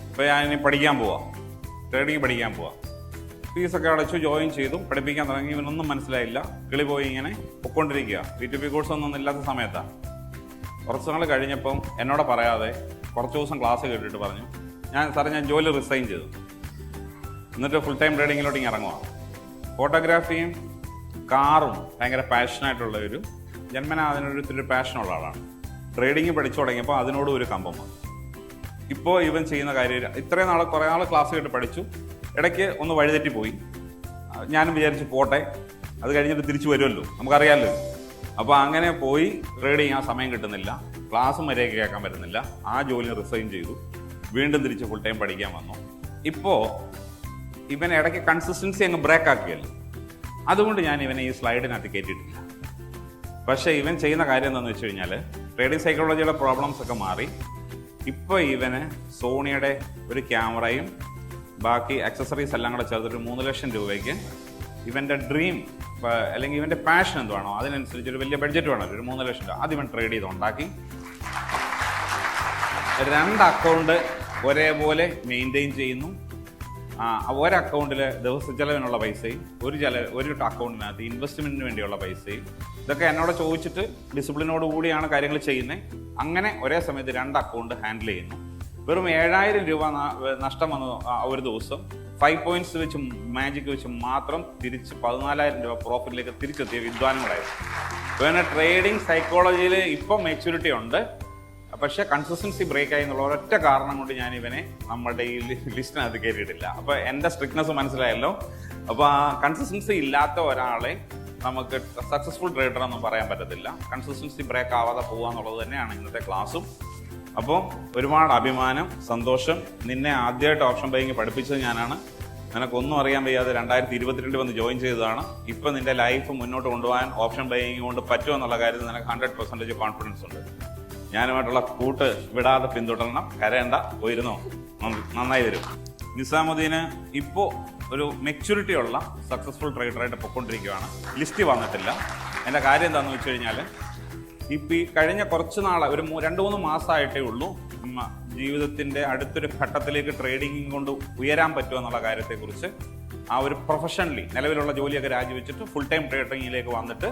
ഇപ്പോൾ ഞാൻ ഇനി പഠിക്കാൻ പോവാം, ട്രേഡിങ് പഠിക്കാൻ പോവാം. ഫീസൊക്കെ അടച്ചു, ജോയിൻ ചെയ്തു, പഠിപ്പിക്കാൻ തുടങ്ങി. ഇവനൊന്നും മനസ്സിലായില്ല, കിളി പോയി ഇങ്ങനെ പൊയ്ക്കൊണ്ടിരിക്കുക. B2B കോഴ്സൊന്നും ഇല്ലാത്ത സമയത്താണ്. കുറച്ച് നാൾ കഴിഞ്ഞപ്പം എന്നോട് പറയാതെ കുറച്ച് ദിവസം ക്ലാസ് കേട്ടിട്ട് പറഞ്ഞു, ഞാൻ ജോലി റിസൈൻ ചെയ്തു, എന്നിട്ട് ഫുൾ ടൈം ട്രേഡിങ്ങിലോട്ട് ഇങ്ങനെ ഇറങ്ങുക. ഫോട്ടോഗ്രാഫിയും കാറും ഭയങ്കര പാഷനായിട്ടുള്ള ഒരു ജന്മന അതിനൊരു പാഷനുള്ള ആളാണ്. ട്രേഡിങ് പഠിച്ചു തുടങ്ങിയപ്പോൾ അതിനോട് ഒരു കമ്പം വന്നു. ഇപ്പോൾ ഇവൻ ചെയ്യുന്ന കാര്യം, ഇത്രയും നാൾ കുറേ നാൾ ക്ലാസ് കേട്ട് പഠിച്ചു, ഇടയ്ക്ക് ഒന്ന് വഴിതെറ്റിപ്പോയി. ഞാനും വിചാരിച്ചു പോട്ടെ, അത് കഴിഞ്ഞിട്ട് തിരിച്ചു വരുമല്ലോ, നമുക്കറിയാമല്ലോ. അപ്പോൾ അങ്ങനെ പോയി ട്രേഡ് ചെയ്യാൻ സമയം കിട്ടുന്നില്ല, ക്ലാസ്സും മര്യാദയ്ക്ക് കേൾക്കാൻ പറ്റുന്നില്ല. ആ ജോലി റിസൈൻ ചെയ്തു, വീണ്ടും തിരിച്ച് ഫുൾ ടൈം പഠിക്കാൻ വന്നു. ഇപ്പോൾ ഇവൻ ഇടയ്ക്ക് കൺസിസ്റ്റൻസി അങ്ങ് ബ്രേക്ക് ആക്കിയല്ലോ, അതുകൊണ്ട് ഞാൻ ഇവനെ ഈ സ്ലൈഡിനകത്ത് കയറ്റിയിട്ടില്ല. പക്ഷേ ഇവൻ ചെയ്യുന്ന കാര്യം എന്താണെന്ന് വെച്ച് കഴിഞ്ഞാൽ, ട്രേഡിംഗ് സൈക്കോളജിയുടെ പ്രോബ്ലംസ് ഒക്കെ മാറി ഇപ്പോൾ ഇവന് സോണിയുടെ ഒരു ക്യാമറയും ബാക്കി അക്സസറീസ് എല്ലാം കൂടെ ചേർത്തിട്ട് 3 ലക്ഷം രൂപയ്ക്ക് ഇവൻ്റെ ഡ്രീം അല്ലെങ്കിൽ ഇവൻ്റെ പാഷൻ എന്തുവാണോ അതിനനുസരിച്ച് ഒരു വലിയ ബഡ്ജറ്റ് വേണം, ഒരു 3 ലക്ഷം രൂപ. അത് ഇവൻ ട്രേഡ് ചെയ്ത് ഉണ്ടാക്കി. 2 അക്കൗണ്ട് ഒരേപോലെ മെയിൻറ്റെയിൻ ചെയ്യുന്നു. ഒരു അക്കൗണ്ടിൽ ദിവസ ചെലവിനുള്ള പൈസയും ഒരു അക്കൗണ്ടിനകത്ത് ഇൻവെസ്റ്റ്മെൻറ്റിന് വേണ്ടിയുള്ള പൈസയും. ഇതൊക്കെ എന്നോട് ചോദിച്ചിട്ട് ഡിസിപ്ലിനോട് കൂടിയാണ് കാര്യങ്ങൾ ചെയ്യുന്നത്. അങ്ങനെ ഒരേ സമയത്ത് 2 അക്കൗണ്ട് ഹാൻഡിൽ ചെയ്യുന്നു. വെറും 7000 രൂപ നഷ്ടം വന്നു ഒരു ദിവസം. 5 പോയിന്റ്സ് വെച്ച് മാജിക് വെച്ച് മാത്രം തിരിച്ച് 14000 രൂപ പ്രോഫിറ്റിലേക്ക് തിരിച്ചെത്തിയ വിദ്വാനുകളായിരുന്നു. പിന്നെ ട്രേഡിംഗ് സൈക്കോളജിയിൽ ഇപ്പം മെച്യൂരിറ്റി ഉണ്ട്, പക്ഷേ കൺസിസ്റ്റൻസി ബ്രേക്ക് ആയി എന്നുള്ള ഒരൊറ്റ കാരണം കൊണ്ട് ഞാൻ ഇവനെ നമ്മുടെ ഈ ലിസ്റ്റിനകത്ത് കയറിയിട്ടില്ല. അപ്പോൾ എൻ്റെ സ്ട്രിക്ട്നെസ് മനസ്സിലായല്ലോ. അപ്പോൾ ആ കൺസിസ്റ്റൻസി ഇല്ലാത്ത ഒരാളെ നമുക്ക് സക്സസ്ഫുൾ ട്രേഡർ ഒന്നും പറയാൻ പറ്റത്തില്ല. കൺസിസ്റ്റൻസി ബ്രേക്ക് ആവാതെ പോകുക എന്നുള്ളത് തന്നെയാണ് ഇന്നത്തെ ക്ലാസ്സും. അപ്പോൾ ഒരുപാട് അഭിമാനം, സന്തോഷം. നിന്നെ ആദ്യമായിട്ട് ഓപ്ഷൻ ബൈയിങ് പഠിപ്പിച്ചത് ഞാനാണ്. നിനക്കൊന്നും അറിയാൻ വയ്യാതെ 2022 വന്ന് ജോയിൻ ചെയ്തതാണ്. ഇപ്പം നിന്റെ ലൈഫ് മുന്നോട്ട് കൊണ്ടുപോകാൻ ഓപ്ഷൻ ബൈയിങ് കൊണ്ട് പറ്റുമെന്നുള്ള കാര്യത്തിൽ നിനക്ക് 100% കോൺഫിഡൻസ് ഉണ്ട്. ഞാനുമായിട്ടുള്ള കൂട്ട് വിടാതെ പിന്തുടരണം. കരയേണ്ട, പോയിരുന്നോ, നന്നായി വരും. നിസാമുദ്ദീന് ഇപ്പോൾ ഒരു മെച്യൂരിറ്റി ഉള്ള സക്സസ്ഫുൾ ട്രേഡറായിട്ട് പൊയ്ക്കൊണ്ടിരിക്കുകയാണ്. ലിസ്റ്റ് വന്നിട്ടില്ല. എൻ്റെ കാര്യം എന്താണെന്ന് വെച്ച് കഴിഞ്ഞാൽ, ഇപ്പം ഈ കഴിഞ്ഞ കുറച്ച് നാൾ ഒരു 2-3 മാസമായിട്ടേ ഉള്ളൂ ജീവിതത്തിൻ്റെ അടുത്തൊരു ഘട്ടത്തിലേക്ക് ട്രേഡിംഗ് കൊണ്ട് ഉയരാൻ പറ്റുമോ എന്നുള്ള കാര്യത്തെക്കുറിച്ച് ആ ഒരു പ്രൊഫഷണലി നിലവിലുള്ള ജോലിയൊക്കെ രാജിവെച്ചിട്ട് ഫുൾ ടൈം ട്രേഡിങ്ങിലേക്ക് വന്നിട്ട്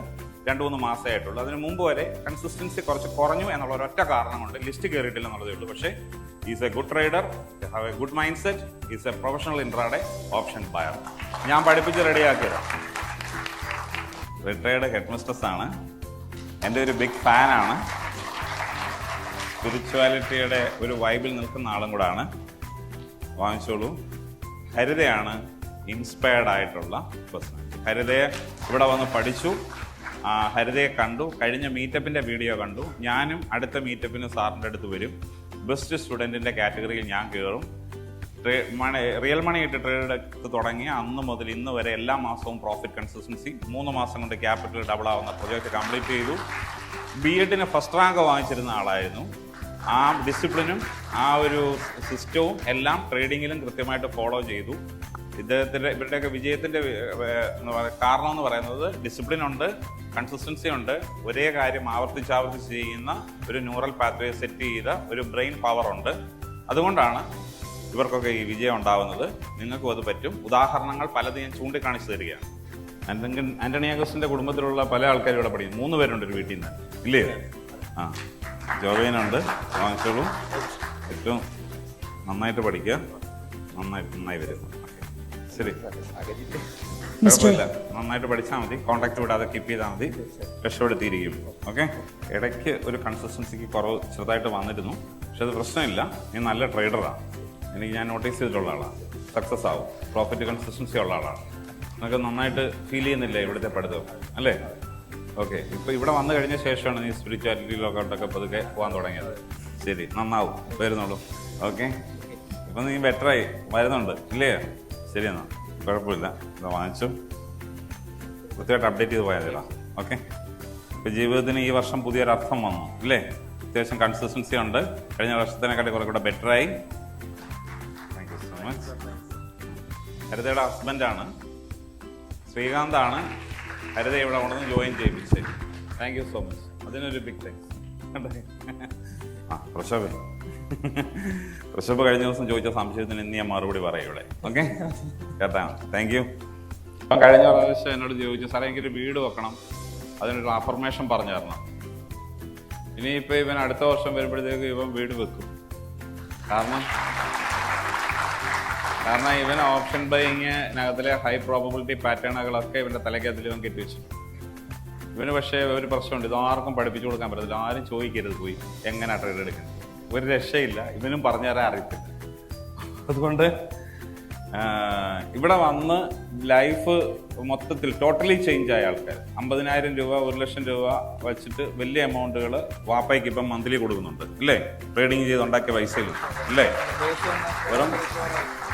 2-3 മാസമായിട്ടുള്ളൂ. അതിന് മുമ്പ് വരെ കൺസിസ്റ്റൻസി കുറച്ച് കുറഞ്ഞു എന്നുള്ള ഒരൊറ്റ കാരണം കൊണ്ട് ലിസ്റ്റ് കയറിയിട്ടില്ല എന്നുള്ളതേ ഉള്ളൂ. പക്ഷേ is A good trader, have A good mind set, is A professional intraday option buyer. ഞാൻ പഠിപ്പിച്ച് റെഡിയാക്കിയതാണ്. റിട്ടയർഡ് ഹെഡ് മിസ്ട്രസ് ആണ്, എൻ്റെ ഒരു ബിഗ് ഫാനാണ്, സ്പിരിച്വാലിറ്റിയുടെ ഒരു വൈബിൽ നിൽക്കുന്ന ആളും കൂടാണ്. വാങ്ങിച്ചോളൂ. ഹരിതയാണ് ഇൻസ്പയർഡ് ആയിട്ടുള്ള പേഴ്സണാലിറ്റി. ഹരിതയെ ഇവിടെ വന്ന് പഠിച്ചു, ഹരിതയെ കണ്ടു, കഴിഞ്ഞ മീറ്റപ്പിൻ്റെ വീഡിയോ കണ്ടു. ഞാനും അടുത്ത മീറ്റപ്പിന് സാറിൻ്റെ അടുത്ത് വരും. ബെസ്റ്റ് സ്റ്റുഡൻറ്റിൻ്റെ കാറ്റഗറിയിൽ ഞാൻ കയറും. റിയൽ മണി ഇട്ട് ട്രേഡ് എടുത്ത് തുടങ്ങി അന്ന് മുതൽ ഇന്ന് വരെ എല്ലാ മാസവും പ്രോഫിറ്റ് കൺസിസ്റ്റൻസി, 3 മാസം കൊണ്ട് ക്യാപിറ്റൽ ഡബിൾ ആവുന്ന പ്രൊജക്റ്റ് കംപ്ലീറ്റ് ചെയ്തു. B.Edന് ഫസ്റ്റ് റാങ്ക് വാങ്ങിച്ചിരുന്ന ആളായിരുന്നു. ആ ഡിസിപ്ലിനും ആ ഒരു സിസ്റ്റവും എല്ലാം ട്രേഡിങ്ങിലും കൃത്യമായിട്ട് ഫോളോ ചെയ്തു. ഇവരുടെയൊക്കെ വിജയത്തിൻ്റെ കാരണം എന്ന് പറയുന്നത് ഡിസിപ്ലിൻ ഉണ്ട്, കൺസിസ്റ്റൻസി ഉണ്ട്, ഒരേ കാര്യം ആവർത്തിച്ച് ചെയ്യുന്ന ഒരു ന്യൂറൽ പാത്വേ സെറ്റ് ചെയ്ത ഒരു ബ്രെയിൻ പവർ ഉണ്ട്. അതുകൊണ്ടാണ് ഇവർക്കൊക്കെ ഈ വിജയം ഉണ്ടാവുന്നത്. നിങ്ങൾക്കും അത് പറ്റും. ഉദാഹരണങ്ങൾ പലതും ഞാൻ ചൂണ്ടിക്കാണിച്ചു തരികയാണ്. ആന്റണി അഗസ്റ്റിന്റെ കുടുംബത്തിലുള്ള പല ആൾക്കാരും ഇവിടെ പഠിക്കും. 3 പേരുണ്ട് ഒരു വീട്ടിൽ നിന്ന്, ഇല്ലേ? ആ, ജോവേനുണ്ട്. വാങ്ങിച്ചോളൂ. ഏറ്റവും നന്നായിട്ട് പഠിക്കുക. നന്നായി വരും. ശരി, കുഴപ്പമില്ല. നന്നായിട്ട് പഠിച്ചാൽ മതി. കോൺടാക്ട് വിടാതെ കീപ്പ് ചെയ്താൽ മതി. രക്ഷപ്പെടുത്തിയിരിക്കും. ഓക്കെ. ഇടയ്ക്ക് ഒരു കൺസിസ്റ്റൻസിക്ക് കുറവ് ചെറുതായിട്ട് വന്നിരുന്നു, പക്ഷെ അത് പ്രശ്നമില്ല. നീ നല്ല ട്രേഡറാണ്. ഞാൻ നോട്ടീസ് ചെയ്തിട്ടുള്ള ആളാണ്. സക്സസ് ആവും. പ്രോഫിറ്റ് കൺസിസ്റ്റൻസി ഉള്ള ആളാണ്. നമുക്ക് നന്നായിട്ട് ഫീൽ ചെയ്യുന്നില്ല ഇവിടുത്തെ പഠിത്തം, അല്ലേ? ഓക്കെ. ഇപ്പോൾ ഇവിടെ വന്നു കഴിഞ്ഞ ശേഷമാണ് നീ സ്പിരിച്വാലിറ്റിയിലൊക്കെ പതുക്കെ പോകാൻ തുടങ്ങിയത്. ശരി, നന്നാവും. വരുന്നുള്ളൂ. ഓക്കെ. ഇപ്പം നീ ബെറ്ററായി വരുന്നുണ്ട്, ഇല്ലേ? ശരി, എന്നാൽ കുഴപ്പമില്ല. ഇത് വാങ്ങിച്ചു കൃത്യമായിട്ട് അപ്ഡേറ്റ് ചെയ്ത് പോയാൽ മതിയല്ലോ. ഓക്കെ. ഇപ്പോൾ ജീവിതത്തിന് ഈ വർഷം പുതിയൊരർത്ഥം വന്നു, ഇല്ലേ? അത്യാവശ്യം കൺസിസ്റ്റൻസി ഉണ്ട്. കഴിഞ്ഞ വർഷത്തിനെക്കാട്ടി കുറെ കൂടെ ബെറ്ററായി. Thank you so much. ഹരിതയുടെ ഹസ്ബൻഡാണ്, ശ്രീകാന്താണ് ഹരിത ഇവിടെ കൊണ്ടുവന്ന് ജോയിൻ ചെയ്യിപ്പിച്ച്. Thank you so much. അതിനൊരു ബിഗ് താങ്ക്സ്. ആ, പ്രശോഭ കഴിഞ്ഞ ദിവസം ചോദിച്ച സംശയത്തിന് ഇന്ന് ഞാൻ മറുപടി പറയാം ഇവിടെ. ഓക്കെ, കേട്ടാ? Thank you. അപ്പം കഴിഞ്ഞ പ്രാവശ്യം എന്നോട് ചോദിച്ചു, സാറേ എനിക്കൊരു വീട് വെക്കണം, അതിനൊരു അഫർമേഷൻ പറഞ്ഞു തരണം. ഇനിയിപ്പോൾ ഇവൻ അടുത്ത വർഷം വരുമ്പോഴത്തേക്ക് ഇവൻ വീട് വെക്കും. കാരണം ഇവൻ ഓപ്ഷൻ ബൈയിങ്ങിനകത്തിലെ ഹൈ പ്രോബബിലിറ്റി പാറ്റേണുകളൊക്കെ ഇവൻ്റെ തലയ്ക്കകത്തിൽ ഇവൻ കെട്ടി വെച്ചു. ഇവന് പക്ഷേ ഒരു പ്രശ്നമുണ്ട്, ഇത് ആർക്കും പഠിപ്പിച്ചു കൊടുക്കാൻ പറ്റത്തില്ല. ആരും ചോദിക്കരുത് പോയി എങ്ങനെയാണ് ട്രേഡ് എടുക്കുന്നത്. ഒരു രക്ഷയില്ല. ഇവനും പറഞ്ഞു തരാൻ അറിയത്തില്ല. അതുകൊണ്ട് ഇവിടെ വന്ന് ലൈഫ് മൊത്തത്തിൽ ടോട്ടലി ചേഞ്ച് ആയ ആൾക്കാർ 50,000 രൂപ 1,00,000 രൂപ വെച്ചിട്ട് വലിയ എമൗണ്ടുകൾ വാപ്പയ്ക്ക് ഇപ്പം മന്ത്ലി കൊടുക്കുന്നുണ്ട്, അല്ലേ? ട്രേഡിങ് ചെയ്ത് ഉണ്ടാക്കിയ പൈസയിൽ, അല്ലേ? വെറും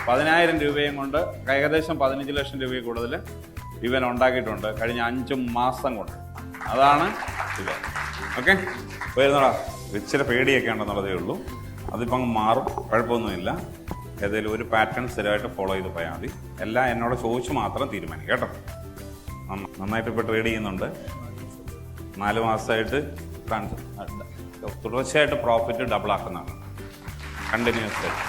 10,000 രൂപയും കൊണ്ട് ഏകദേശം 15 ലക്ഷം രൂപയിൽ കൂടുതൽ ഇവൻ ഉണ്ടാക്കിയിട്ടുണ്ട് കഴിഞ്ഞ 5 മാസം കൊണ്ട്. അതാണ് ഇത്. ഓക്കെ, വരുന്നോടാ. ഇച്ചിരി പേടിയൊക്കെ ഉണ്ടെന്നുള്ളതേ ഉള്ളൂ. അതിപ്പോൾ അങ്ങ് മാറും, കുഴപ്പമൊന്നുമില്ല. ഏതെങ്കിലും ഒരു പാറ്റേൺ സ്ഥിരമായിട്ട് ഫോളോ ചെയ്ത് പോയാൽ മതി. എല്ലാം എന്നോട് ചോദിച്ച് മാത്രം തീരുമാനിക്കും, കേട്ടോ? നന്നായിട്ട് ഇപ്പോൾ ട്രേഡ് ചെയ്യുന്നുണ്ട്. 4 മാസമായിട്ട് തുടർച്ചയായിട്ട് പ്രോഫിറ്റ് ഡബിൾ ആക്കുന്നതാണ്, കണ്ടിന്യൂസ് ആയിട്ട്.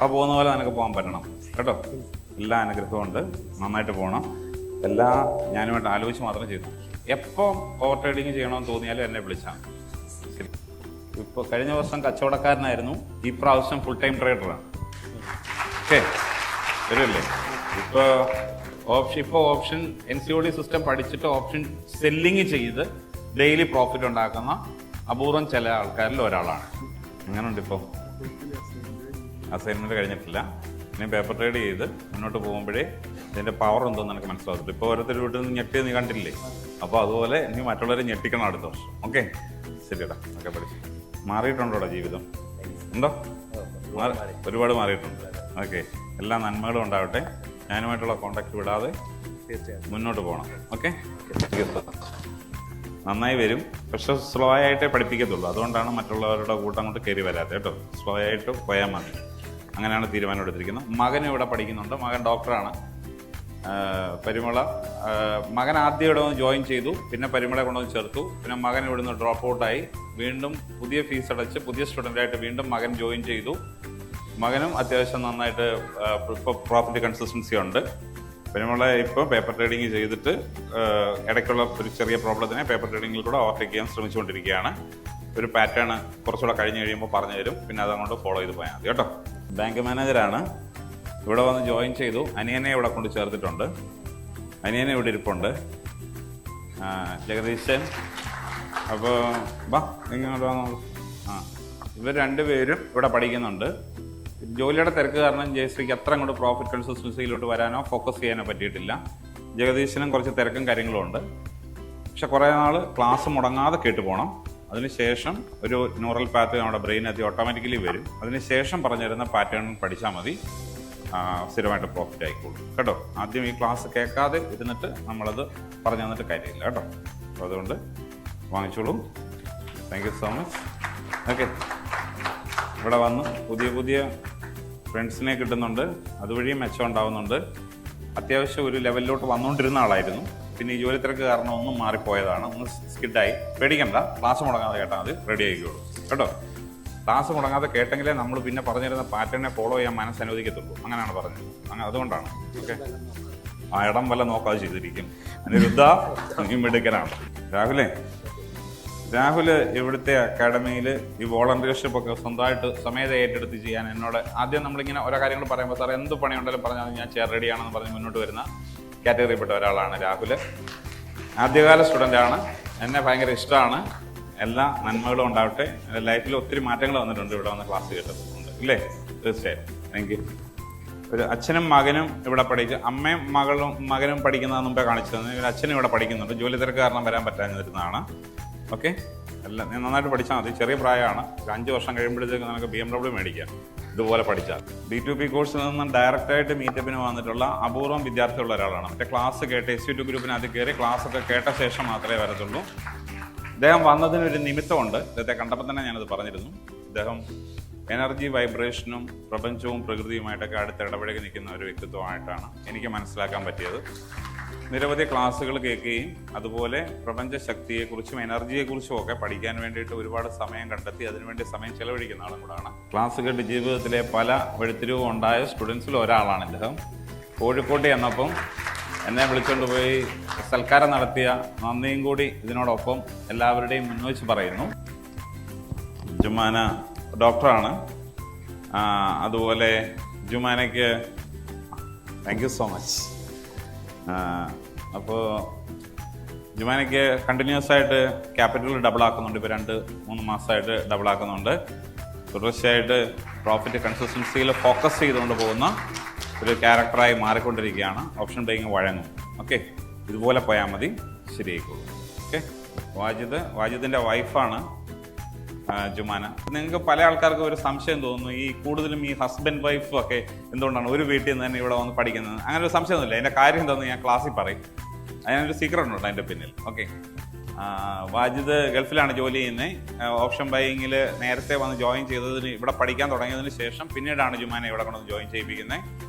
ആ പോകുന്ന പോലെ നിനക്ക് പോകാൻ പറ്റണം, കേട്ടോ? എല്ലാ അനുഗ്രഹമുണ്ട്. നന്നായിട്ട് പോകണം. എല്ലാം ഞാനുമായിട്ട് ആലോചിച്ച് മാത്രം ചെയ്തു. എപ്പോൾ ഓവർ ട്രേഡിങ് ചെയ്യണമെന്ന് തോന്നിയാലും എന്നെ വിളിച്ചാൽ ശരി. ഇപ്പോൾ കഴിഞ്ഞ വർഷം കച്ചവടക്കാരനായിരുന്നു, ഈ പ്രാവശ്യം ഫുൾ ടൈം ട്രേഡറാണ്. ഓക്കെ, വരുമല്ലേ? ഇപ്പോൾ ഓപ്ഷൻ NCOD സിസ്റ്റം പഠിച്ചിട്ട് ഓപ്ഷൻ സെല്ലിങ് ചെയ്ത് ഡെയിലി പ്രോഫിറ്റ് ഉണ്ടാക്കുന്ന അപൂർവം ചില ആൾക്കാരിൽ ഒരാളാണ്. അങ്ങനെയുണ്ട്. ഇപ്പോൾ അസൈൻമെൻറ്റ് കഴിഞ്ഞിട്ടില്ല. ഇനി പേപ്പർ ട്രേഡ് ചെയ്ത് മുന്നോട്ട് പോകുമ്പോഴേ ഇതിൻ്റെ പവർ എന്തോന്ന് എനിക്ക് മനസ്സിലാകത്തില്ല. ഇപ്പോൾ ഓരോരുത്തർ വീട്ടിൽ നിന്ന് ഞെട്ടിയത് നീ കണ്ടില്ലേ? അപ്പോൾ അതുപോലെ ഇനി മറ്റുള്ളവരെ ഞെട്ടിക്കണം അടുത്ത വർഷം. ഓക്കെ, ശരിയടാ. ഒക്കെ പഠിച്ചു. മാറിയിട്ടുണ്ടോടാ ജീവിതം? ഉണ്ടോ? ഒരുപാട് മാറിയിട്ടുണ്ട്. ഓക്കെ, എല്ലാ നന്മകളും ഉണ്ടാവട്ടെ. ഞാനുമായിട്ടുള്ള കോണ്ടാക്ട് വിടാതെ മുന്നോട്ട് പോകണം. ഓക്കെ, നന്നായി വരും. പക്ഷെ സ്ലോ ആയിട്ടേ പഠിപ്പിക്കത്തുള്ളൂ. അതുകൊണ്ടാണ് മറ്റുള്ളവരുടെ കൂട്ടം കൊണ്ട് കയറി വരാത്തത്, കേട്ടോ? സ്ലോ ആയിട്ട് പോയാൽ മതി. അങ്ങനെയാണ് തീരുമാനം എടുത്തിരിക്കുന്നത്. മകൻ ഇവിടെ പഠിക്കുന്നുണ്ട്. മകൻ ഡോക്ടറാണ്. പരിമള മകൻ ആദ്യം ഇവിടെ വന്ന് ജോയിൻ ചെയ്തു, പിന്നെ പരിമളയെ കൊണ്ടുവന്ന് ചേർത്തു. പിന്നെ മകൻ ഇവിടുന്ന് ഡ്രോപ്പ് ഔട്ടായി, വീണ്ടും പുതിയ ഫീസ് അടച്ച് പുതിയ സ്റ്റുഡൻ്റായിട്ട് വീണ്ടും മകൻ ജോയിൻ ചെയ്തു. മകനും അത്യാവശ്യം നന്നായിട്ട് ഇപ്പോൾ പ്രോഫിറ്റ് കൺസിസ്റ്റൻസി ഉണ്ട്. പരിമള ഇപ്പോൾ പേപ്പർ ട്രേഡിങ് ചെയ്തിട്ട് ഇടയ്ക്കുള്ള ഒരു ചെറിയ പ്രോബ്ലത്തിനെ പേപ്പർ ട്രേഡിങ്ങിൽ കൂടെ ഓവർടേക്ക് ചെയ്യാൻ ശ്രമിച്ചുകൊണ്ടിരിക്കുകയാണ്. ഒരു പാറ്റേൺ കുറച്ചുകൂടെ കഴിഞ്ഞ് കഴിയുമ്പോൾ പറഞ്ഞു തരും. പിന്നെ അതങ്ങോട്ട് ഫോളോ ചെയ്ത് പോയാൽ മതി, കേട്ടോ? ബാങ്ക് മാനേജറാണ്. ഇവിടെ വന്ന് ജോയിൻ ചെയ്തു. അനിയനെ ഇവിടെ കൊണ്ട് ചേർത്തിട്ടുണ്ട്. അനിയനെ ഇവിടെ ഇരിപ്പുണ്ട്, ജഗദീശൻ. അപ്പോൾ വാ, ഇങ്ങോട്ട് വന്നോളൂ. ഇവർ രണ്ടുപേരും ഇവിടെ പഠിക്കുന്നുണ്ട്. ജോലിയുടെ തിരക്ക് കാരണം ജയശ്രീക്ക് അത്ര അങ്ങോട്ട് പ്രോഫിറ്റ് കൺസിസ്റ്റൻസിയിലോട്ട് വരാനോ ഫോക്കസ് ചെയ്യാനോ പറ്റിയിട്ടില്ല. ജഗദീശനും കുറച്ച് തിരക്കും കാര്യങ്ങളും ഉണ്ട്. പക്ഷെ കുറേ നാൾ ക്ലാസ് മുടങ്ങാതെ കേട്ടു പോകണം. അതിനുശേഷം ഒരു ന്യൂറൽ പാത്ത് നമ്മുടെ ബ്രെയിനകത്ത് ഓട്ടോമാറ്റിക്കലി വരും. അതിനുശേഷം പറഞ്ഞു തരുന്ന പാറ്റേൺ പഠിച്ചാൽ മതി. സ്ഥിരമായിട്ട് പ്രോഫിറ്റ് ആയിക്കോളും, കേട്ടോ? ആദ്യം ഈ ക്ലാസ് കേൾക്കാതെ ഇരുന്നിട്ട് നമ്മളത് പറഞ്ഞു തന്നിട്ട് കാര്യമില്ല, കേട്ടോ? അപ്പോൾ അതുകൊണ്ട് വാങ്ങിച്ചോളൂ. Thank you so much. Okay, ഇവിടെ വന്ന് പുതിയ ഫ്രണ്ട്സിനെ കിട്ടുന്നുണ്ട്. അതുവഴിയും മെച്ചം ഉണ്ടാവുന്നുണ്ട്. അത്യാവശ്യം ഒരു ലെവലിലോട്ട് വന്നുകൊണ്ടിരുന്ന ആളായിരുന്നു. പിന്നെ ഈ ജോലി തിരക്ക് കാരണം ഒന്നും മാറിപ്പോയതാണ്, ഒന്ന് സ്കിഡായി. പേടിക്കണ്ട, ക്ലാസ് മുടങ്ങാതെ കേട്ടാൽ മതി, റെഡി ആയിക്കോളൂ, കേട്ടോ? ക്ലാസ് മുടങ്ങാതെ കേട്ടെങ്കിലേ നമ്മൾ പിന്നെ പറഞ്ഞിരുന്ന പാറ്റേണിനെ ഫോളോ ചെയ്യാൻ മനസ്സ് അനുവദിക്കത്തുള്ളൂ. അങ്ങനെയാണ് പറഞ്ഞത്. അങ്ങനെ അതുകൊണ്ടാണ്. ഓക്കെ, ആ ഇടം വല്ല നോക്കാതെ ചെയ്തിരിക്കും. അനിരുദ്ധ നീ മിടുക്കനാണ്. രാഹുൽ ഇവിടുത്തെ അക്കാഡമിയിൽ ഈ വോളണ്ടിയർഷിപ്പ് ഒക്കെ സ്വന്തമായിട്ട് സമയത്ത് ഏറ്റെടുത്ത് ചെയ്യാൻ എന്നോട് ആദ്യം നമ്മളിങ്ങനെ ഓരോ കാര്യങ്ങൾ പറയുമ്പോൾ സാർ എന്ത് പണിയുണ്ടെങ്കിലും പറഞ്ഞാൽ ഞാൻ ചെയർ റെഡിയാണെന്ന് പറഞ്ഞ് മുന്നോട്ട് വരുന്ന കാറ്റഗറിയിൽപ്പെട്ട ഒരാളാണ് രാഹുൽ. ആദ്യകാല സ്റ്റുഡൻ്റാണ്. എന്നെ ഭയങ്കര ഇഷ്ടമാണ്. എല്ലാ നന്മകളും ഉണ്ടാവട്ടെ. ലൈഫിൽ ഒത്തിരി മാറ്റങ്ങൾ വന്നിട്ടുണ്ട് ഇവിടെ വന്ന് ക്ലാസ് കേട്ടതുകൊണ്ട്, ഇല്ലേ? തീർച്ചയായും. എനിക്ക് ഒരു അച്ഛനും മകനും ഇവിടെ പഠിക്കുക, അമ്മയും മകനും പഠിക്കുന്നത് മുമ്പേ കാണിച്ചു തന്നെ. അച്ഛനും ഇവിടെ പഠിക്കുന്നുണ്ട്. ജോലി തിരക്ക് കാരണം വരാൻ പറ്റാതിരുന്നതാണ്. ഓക്കെ, എല്ലാം നീ നന്നായിട്ട് പഠിച്ചാൽ മതി. ചെറിയ പ്രായമാണ്. ഒരു 5 വർഷം കഴിയുമ്പോഴത്തേക്ക് നമുക്ക് BMW മേടിക്കാം ഇതുപോലെ പഠിച്ചാൽ. B2P കോഴ്സിൽ നിന്നും ഡയറക്റ്റായിട്ട് മീറ്റപ്പിന് വന്നിട്ടുള്ള അപൂർവം വിദ്യാർത്ഥികളുള്ള ഒരാളാണ്. മറ്റേ ക്ലാസ് കേട്ട് SU2 ഗ്രൂപ്പിന് അത് കയറി ക്ലാസ്സൊക്കെ കേട്ട ശേഷം മാത്രമേ വരത്തുള്ളൂ. ഇദ്ദേഹം വന്നതിനൊരു നിമിത്തമുണ്ട്. ഇദ്ദേഹത്തെ കണ്ടപ്പോൾ തന്നെ ഞാനത് പറഞ്ഞിരുന്നു. ഇദ്ദേഹം എനർജി, വൈബ്രേഷനും പ്രപഞ്ചവും പ്രകൃതിയുമായിട്ടൊക്കെ അടുത്ത് ഇടപഴകി നിൽക്കുന്ന ഒരു വ്യക്തിത്വമായിട്ടാണ് എനിക്ക് മനസ്സിലാക്കാൻ പറ്റിയത്. നിരവധി ക്ലാസ്സുകൾ കേൾക്കുകയും അതുപോലെ പ്രപഞ്ച ശക്തിയെക്കുറിച്ചും എനർജിയെക്കുറിച്ചും ഒക്കെ പഠിക്കാൻ വേണ്ടിയിട്ട് ഒരുപാട് സമയം കണ്ടെത്തി അതിനുവേണ്ടി സമയം ചെലവഴിക്കുന്ന ആളും കൂടാണ്. ക്ലാസ് കേട്ട് ജീവിതത്തിലെ പല വഴിത്തിരിവും ഉണ്ടായ സ്റ്റുഡൻസിൽ ഒരാളാണ് ഇദ്ദേഹം. കോഴിക്കോട്ട് ചെന്നപ്പം എന്നെ വിളിച്ചുകൊണ്ട് പോയി സൽക്കാരം നടത്തിയ നന്ദിയും കൂടി ഇതിനോടൊപ്പം എല്ലാവരുടെയും മുൻവച്ച് പറയുന്നു. ജുമാന ഡോക്ടറാണ്. അതുപോലെ ജുമാനയ്ക്ക് താങ്ക് യു സോ മച്ച്. അപ്പോൾ ജുമാനയ്ക്ക് കണ്ടിന്യൂസ് ആയിട്ട് ക്യാപിറ്റൽ ഡബിൾ ആക്കുന്നുണ്ട്. ഇപ്പോൾ 2-3 മാസമായിട്ട് ഡബിൾ ആക്കുന്നുണ്ട്. തുടർച്ചയായിട്ട് പ്രോഫിറ്റ് കൺസിസ്റ്റൻസിയിൽ ഫോക്കസ് ചെയ്തുകൊണ്ട് പോകുന്ന ഒരു ക്യാരക്ടറായി മാറിക്കൊണ്ടിരിക്കുകയാണ്. Option buying വഴങ്ങും. ഓക്കെ, ഇതുപോലെ പോയാൽ മതി, ശരിയായിക്കോളൂ. ഓക്കെ, വാജിദിൻ്റെ വൈഫാണ് ജുമാന. നിങ്ങൾക്ക് പല ആൾക്കാർക്കും ഒരു സംശയം തോന്നുന്നു, ഈ കൂടുതലും ഈ ഹസ്ബൻഡ് വൈഫും ഒക്കെ എന്തുകൊണ്ടാണ് ഒരു വീട്ടിൽ നിന്ന് തന്നെ ഇവിടെ വന്ന് പഠിക്കുന്നത്? അങ്ങനെ ഒരു സംശയമൊന്നുമില്ല. അതിൻ്റെ കാര്യം എന്താണെന്ന് ഞാൻ ക്ലാസ്സിൽ പറയും. അതിനൊരു സീക്രട്ട് ഉണ്ട് അതിൻ്റെ പിന്നിൽ. ഓക്കെ, വാജിദ് ഗൾഫിലാണ് ജോലി ചെയ്യുന്നത്. ഓപ്ഷൻ ബൈയിങ്ങിൽ നേരത്തെ വന്ന് ജോയിൻ ചെയ്തതിന്, ഇവിടെ പഠിക്കാൻ തുടങ്ങിയതിന് ശേഷം പിന്നീടാണ് ജുമാനെ ഇവിടെ കൊണ്ടു ജോയിൻ ചെയ്യിപ്പിക്കുന്നത്.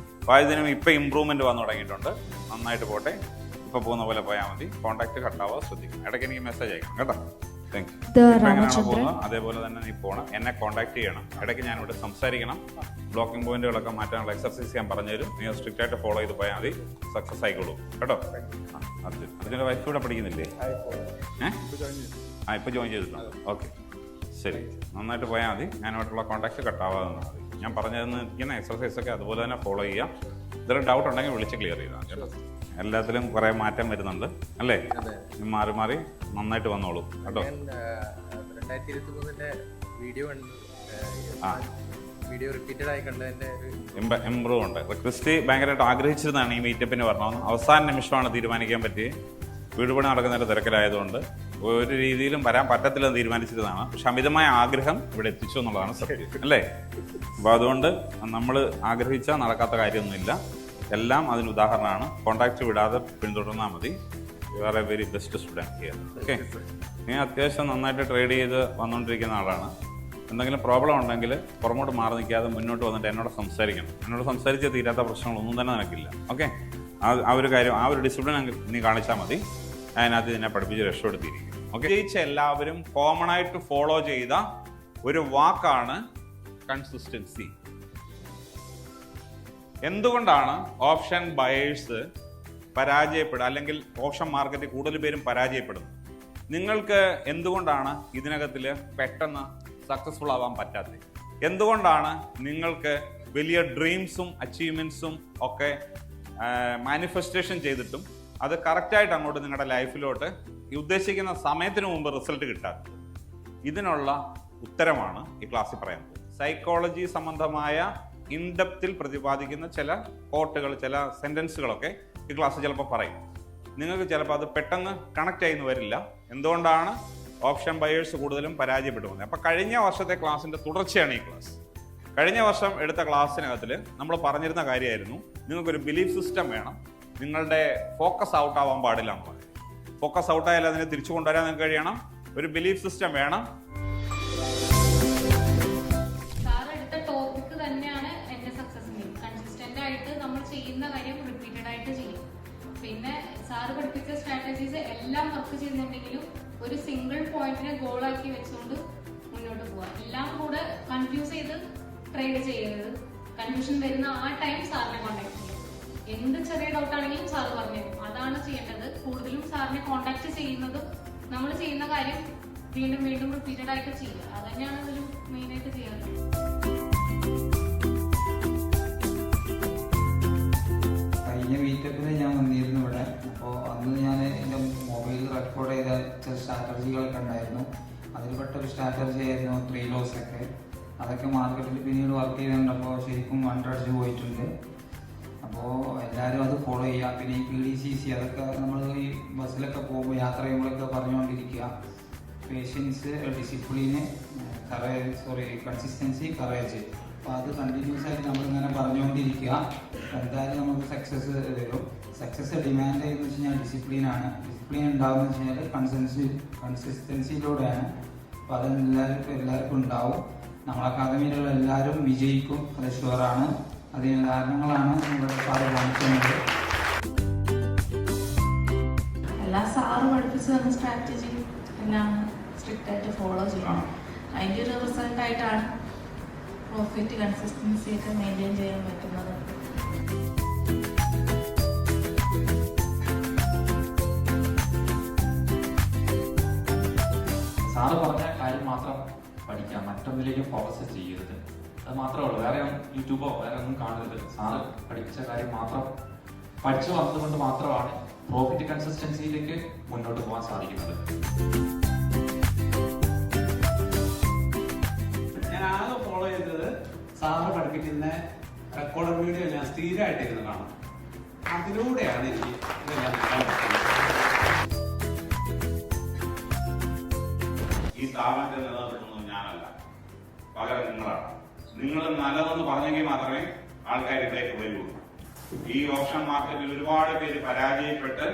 വാജിദിനും ഇപ്പം ഇമ്പ്രൂവ്മെൻറ്റ് വന്നു തുടങ്ങിയിട്ടുണ്ട്. നന്നായിട്ട് പോട്ടെ. ഇപ്പോൾ പോകുന്ന പോലെ പോയാൽ മതി. കോൺടാക്ട് കട്ടാവാതെ ശ്രദ്ധിക്കണം. ഇടയ്ക്ക് എനിക്ക് മെസ്സേജ് അയക്കണം കേട്ടോ. Thank you. എങ്ങനെയാണോ പോകുന്നത് അതേപോലെ തന്നെ നീ പോകണം. എന്നെ കോൺടാക്ട് ചെയ്യണം. ഇടയ്ക്ക് ഞാനിവിടെ സംസാരിക്കണം. ബ്ലോക്കിംഗ് പോയിന്റുകളൊക്കെ മാറ്റാനുള്ള എക്സർസൈസ് ഞാൻ പറഞ്ഞുതരും. നീ സ്ട്രിക്റ്റ് ആയിട്ട് ഫോളോ ചെയ്ത് പോയാൽ മതി. സക്സസ് ആയിക്കോളൂ കേട്ടോ. അതിൻ്റെ വൈഫ് ഇവിടെ പഠിക്കുന്നില്ലേ? ഇപ്പോൾ ജോയിൻ ചെയ്തിട്ടുണ്ട്. ഓക്കെ, ശരി. നന്നായിട്ട് പോയാൽ മതി. ഞാനുമായിട്ടുള്ള കോൺടാക്ട് കട്ടാവാതെ മതി. ഞാൻ പറഞ്ഞതെന്ന് ഇരിക്കുന്ന എക്സർസൈസൊക്കെ അതുപോലെ തന്നെ ഫോളോ ചെയ്യാം. ഇതൊരു ഡൗട്ട് ഉണ്ടെങ്കിൽ വിളിച്ച് ക്ലിയർ ചെയ്താൽ കേട്ടോ. എല്ലാത്തിലും കുറേ മാറ്റം വരുന്നുണ്ട് അല്ലേ? മാറി മാറി നന്നായിട്ട് വന്നോളൂ കേട്ടോ. 2023 വീഡിയോ റിപ്പീറ്റഡ് ആയി കണ്ടതിന്റെ ഇമ്പ്രൂവ് ഉണ്ട്. ക്രിസ്റ്റി ഭയങ്കരമായിട്ട് ആഗ്രഹിച്ചിരുന്നതാണ് ഈ മീറ്റപ്പിന് വരണമെന്ന്. അവസാന നിമിഷമാണ് തീരുമാനിക്കാൻ പറ്റി. വീട് പണി നടക്കുന്നതിൻ്റെ തിരക്കിലായതുകൊണ്ട് ഒരു രീതിയിലും വരാൻ പറ്റത്തില്ലെന്ന് തീരുമാനിച്ചിരുന്നതാണ്. പക്ഷെ അമിതമായ ആഗ്രഹം ഇവിടെ എത്തിച്ചു എന്നുള്ളതാണ് സത്യം അല്ലേ? അപ്പോൾ അതുകൊണ്ട് നമ്മൾ ആഗ്രഹിച്ചാൽ നടക്കാത്ത കാര്യമൊന്നുമില്ല. എല്ലാം അതിന് ഉദാഹരണമാണ്. കോൺടാക്റ്റ് വിടാതെ പിന്തുടർന്നാൽ മതി. You are A very best student here. Okay, നീ അത്യാവശ്യം നന്നായിട്ട് ട്രേഡ് ചെയ്ത് വന്നുകൊണ്ടിരിക്കുന്ന ആളാണ്. എന്തെങ്കിലും പ്രോബ്ലം ഉണ്ടെങ്കിൽ പുറമോട്ട് മാറി നിൽക്കാതെ മുന്നോട്ട് വന്നിട്ട് എന്നോട് സംസാരിക്കണം. എന്നോട് സംസാരിച്ച് തീരാത്ത പ്രശ്നങ്ങളൊന്നും തന്നെ നിനക്കില്ല. ഓക്കെ, ആ ഒരു കാര്യം, ആ ഒരു ഡിസിപ്ലിൻ നീ കാണിച്ചാൽ മതി. അതിനകത്ത് ഇതിനെ പഠിപ്പിച്ച് രക്ഷപ്പെടുത്തിയിരിക്കും. ഓക്കെ, ജയിച്ച എല്ലാവരും കോമൺ ആയിട്ട് ഫോളോ ചെയ്ത ഒരു വാക്കാണ് കൺസിസ്റ്റൻസി. എന്തുകൊണ്ടാണ് ഓപ്ഷൻ ബയേഴ്സ് പരാജയപ്പെടുക, അല്ലെങ്കിൽ ഓപ്ഷൻ മാർക്കറ്റിൽ കൂടുതൽ പേരും പരാജയപ്പെടുന്നത്? നിങ്ങൾക്ക് എന്തുകൊണ്ടാണ് ഇതിനകത്തിൽ പെട്ടെന്ന് സക്സസ്ഫുൾ ആവാൻ പറ്റാത്തത്? എന്തുകൊണ്ടാണ് നിങ്ങൾക്ക് വലിയ ഡ്രീംസും അച്ചീവ്മെൻറ്റ്സും ഒക്കെ മാനിഫെസ്റ്റേഷൻ ചെയ്തിട്ടും അത് കറക്റ്റായിട്ട് അങ്ങോട്ട് നിങ്ങളുടെ ലൈഫിലോട്ട് ഉദ്ദേശിക്കുന്ന സമയത്തിന് മുമ്പ് റിസൾട്ട് കിട്ടാത്തത്? ഇതിനുള്ള ഉത്തരമാണ് ഈ ക്ലാസ്സിൽ പറയുന്നത്. സൈക്കോളജി സംബന്ധമായ ഇൻഡെപ്തിൽ പ്രതിപാദിക്കുന്ന ചില കോട്ടുകൾ, ചില സെൻറ്റൻസുകളൊക്കെ ഈ ക്ലാസ് ചിലപ്പോൾ പറയും. നിങ്ങൾക്ക് ചിലപ്പോൾ അത് പെട്ടെന്ന് കണക്ട് ചെയ്യുന്നു വരില്ല. എന്തുകൊണ്ടാണ് ഓപ്ഷൻ ബയേഴ്സ് കൂടുതലും പരാജയപ്പെട്ടു പോകുന്നത്? അപ്പോൾ കഴിഞ്ഞ വർഷത്തെ ക്ലാസ്സിൻ്റെ തുടർച്ചയാണ് ഈ ക്ലാസ്. കഴിഞ്ഞ വർഷം എടുത്ത ക്ലാസ്സിനകത്തിൽ നമ്മൾ പറഞ്ഞിരുന്ന കാര്യമായിരുന്നു, നിങ്ങൾക്കൊരു ബിലീഫ് സിസ്റ്റം വേണം. നിങ്ങളുടെ ഫോക്കസ് ഔട്ട് ആവാൻ പാടില്ല എന്ന് പറയും. ഫോക്കസ് ഔട്ടായാലും അതിനെ തിരിച്ചു കൊണ്ടുവരാൻ നിങ്ങൾക്ക് കഴിയണം. ഒരു ബിലീഫ് സിസ്റ്റം വേണം. പിന്നെ സാറ് പഠിപ്പിച്ച സ്ട്രാറ്റജീസ് എല്ലാം വർക്ക് ചെയ്യുന്നുണ്ടെങ്കിലും ഒരു സിംഗിൾ പോയിന്റിനെ ഗോളാക്കി വെച്ചുകൊണ്ട് മുന്നോട്ട് പോകും. പോവുക. എല്ലാം കൂടെ കൺഫ്യൂസ് ചെയ്ത് ട്രേഡ് ചെയ്യരുത്. കൺഫ്യൂഷൻ വരുന്ന ആ ടൈം സാറിനെ കോൺടാക്ട് ചെയ്യുക. എന്ത് ചെറിയ ഡൗട്ട് ആണെങ്കിലും സാർ പറഞ്ഞു തരും. അതാണ് ചെയ്യേണ്ടത്. കൂടുതലും സാറിനെ കോൺടാക്ട് ചെയ്യുന്നതും നമ്മൾ ചെയ്യുന്ന കാര്യം വീണ്ടും വീണ്ടും റിപ്പീറ്റഡ് ആയിട്ട് ചെയ്യുക. അത് തന്നെയാണ് ഒരു മെയിനായിട്ട് ചെയ്യുന്നത്. കഴിഞ്ഞ മീറ്റപ്പിൽ ഞാൻ വന്നിരുന്നു ഇവിടെ. അപ്പോൾ അന്ന് ഞാൻ എൻ്റെ മൊബൈലിൽ റെക്കോർഡ് ചെയ്ത ചില സ്ട്രാറ്റജികളൊക്കെ ഉണ്ടായിരുന്നു. അതിൽപ്പെട്ട ഒരു സ്ട്രാറ്റജി ആയിരുന്നു 3 lows ഒക്കെ. അതൊക്കെ മാർക്കറ്റിൽ പിന്നീട് വർക്ക് ചെയ്തുകൊണ്ടപ്പോൾ ശരിക്കും വണ്ടടിച്ച് പോയിട്ടുണ്ട്. അപ്പോൾ എല്ലാവരും അത് ഫോളോ ചെയ്യുക. പിന്നെ ഈ PDCC അതൊക്കെ നമ്മൾ ഈ ബസ്സിലൊക്കെ പോകുമ്പോൾ യാത്ര ചെയ്യുമ്പോഴൊക്കെ പറഞ്ഞുകൊണ്ടിരിക്കുക. Patience, discipline, consistency, courage. അപ്പോൾ അത് കണ്ടിന്യൂസ് ആയിട്ട് നമ്മളിങ്ങനെ പറഞ്ഞുകൊണ്ടിരിക്കുക. എന്തായാലും നമുക്ക് സക്സസ് വരും. സക്സസ് ഡിമാൻഡ് ചെയ്യുന്നത് വെച്ച് കഴിഞ്ഞാൽ ഡിസിപ്ലിനാണ്. ഡിസിപ്ലിൻ ഉണ്ടാവുമെന്ന് വെച്ച് കഴിഞ്ഞാൽ കൺസിസ്റ്റൻസിയിലൂടെയാണ്. അപ്പോൾ അത് എല്ലാവർക്കും ഉണ്ടാവും. നമ്മളെ അക്കാദമിയിലുള്ള എല്ലാവരും വിജയിക്കും, അത് ഷുവറാണ്. അതിന് കാരണങ്ങളാണ് നമ്മുടെ സാറ് കാണിക്കുന്നത്. എല്ലാ സാറ് പഠിപ്പിച്ചു തന്ന സ്ട്രാറ്റജി എല്ലാം സ്ട്രിക്റ്റ് ആയിട്ട് ഫോളോ ചെയ്യണം. അതിൻ്റെ ഒരു റിസൾട്ട് ആയിട്ടാണ് പ്രോഫിറ്റ് കൺസിസ്റ്റൻസി ഒക്കെ മെയിൻറ്റെയിൻ ചെയ്യാൻ പറ്റുന്നത്. സാറ് പറഞ്ഞ കാര്യം മാത്രം പഠിക്കാം, മറ്റൊന്നിലേക്ക് ഫോക്കസ് ചെയ്യരുത്. അത് മാത്രമേ ഉള്ളൂ. വേറെ യൂട്യൂബോ വേറെ ഒന്നും കാണരുത്. സാറ് പഠിപ്പിച്ച കാര്യം മാത്രം പഠിച്ചു വന്നതുകൊണ്ട് മാത്രമാണ് പ്രോഫിറ്റ് കൺസിസ്റ്റൻസിയിലേക്ക് മുന്നോട്ട് പോകാൻ സാധിക്കുന്നത്. ഞാൻ ആകെ ഫോളോ ചെയ്തത് സാറ് പഠിപ്പിക്കുന്ന റെക്കോർഡ് വീഡിയോ ഞാൻ സ്ഥിരമായിട്ടിരുന്ന് കാണാം. അതിലൂടെയാണ് എനിക്ക് ഇതെല്ലാം നേടാൻ പറ്റുന്നത്. ഈ സ്ഥാപനത്തെ നിലനിർത്തുന്നത് ഞാനല്ല, പകരം നിങ്ങളാണ്. നിങ്ങൾ നല്ലതെന്ന് പറഞ്ഞെങ്കിൽ മാത്രമേ ആൾക്കാർ ഇതിലേക്ക് വരുള്ളൂ. ഈ ഓപ്ഷൻ മാർക്കറ്റിൽ ഒരുപാട് പേര് പരാജയപ്പെട്ട്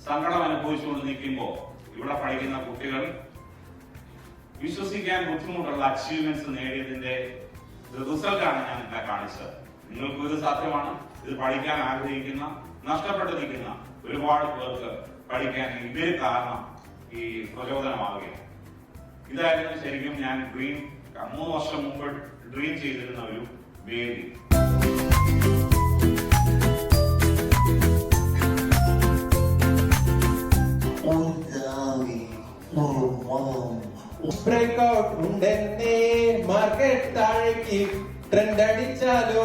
സങ്കടം അനുഭവിച്ചുകൊണ്ട് നിൽക്കുമ്പോൾ ഇവിടെ പഠിക്കുന്ന കുട്ടികൾ വിശ്വസിക്കാൻ ബുദ്ധിമുട്ടുള്ള അച്ചീവ്മെന്റ്സ് നേടിയതിന്റെ റിസൾട്ടാണ് ഞാൻ ഇവിടെ കാണിച്ചത്. നിങ്ങൾക്കും ഇത് സാധ്യമാണ്. ഇത് പഠിക്കാൻ ആഗ്രഹിക്കുന്ന, നഷ്ടപ്പെട്ടു നിൽക്കുന്ന ഒരുപാട് പേർക്ക് പഠിക്കാൻ ഇവര് കാരണം ഈ പ്രചോദനമാവുകയാണ്. ഇതായിരുന്നു ശരിക്കും ഞാൻ 3 വർഷം മുമ്പ് ഡ്രീം ചെയ്തിരുന്ന ഒരു വേദി. ബ്രേക്ക്ഔട്ട് ഉണ്ടെന്നേ മാർക്കറ്റ് താഴേക്ക് ട്രെൻഡ് അടിച്ചാലോ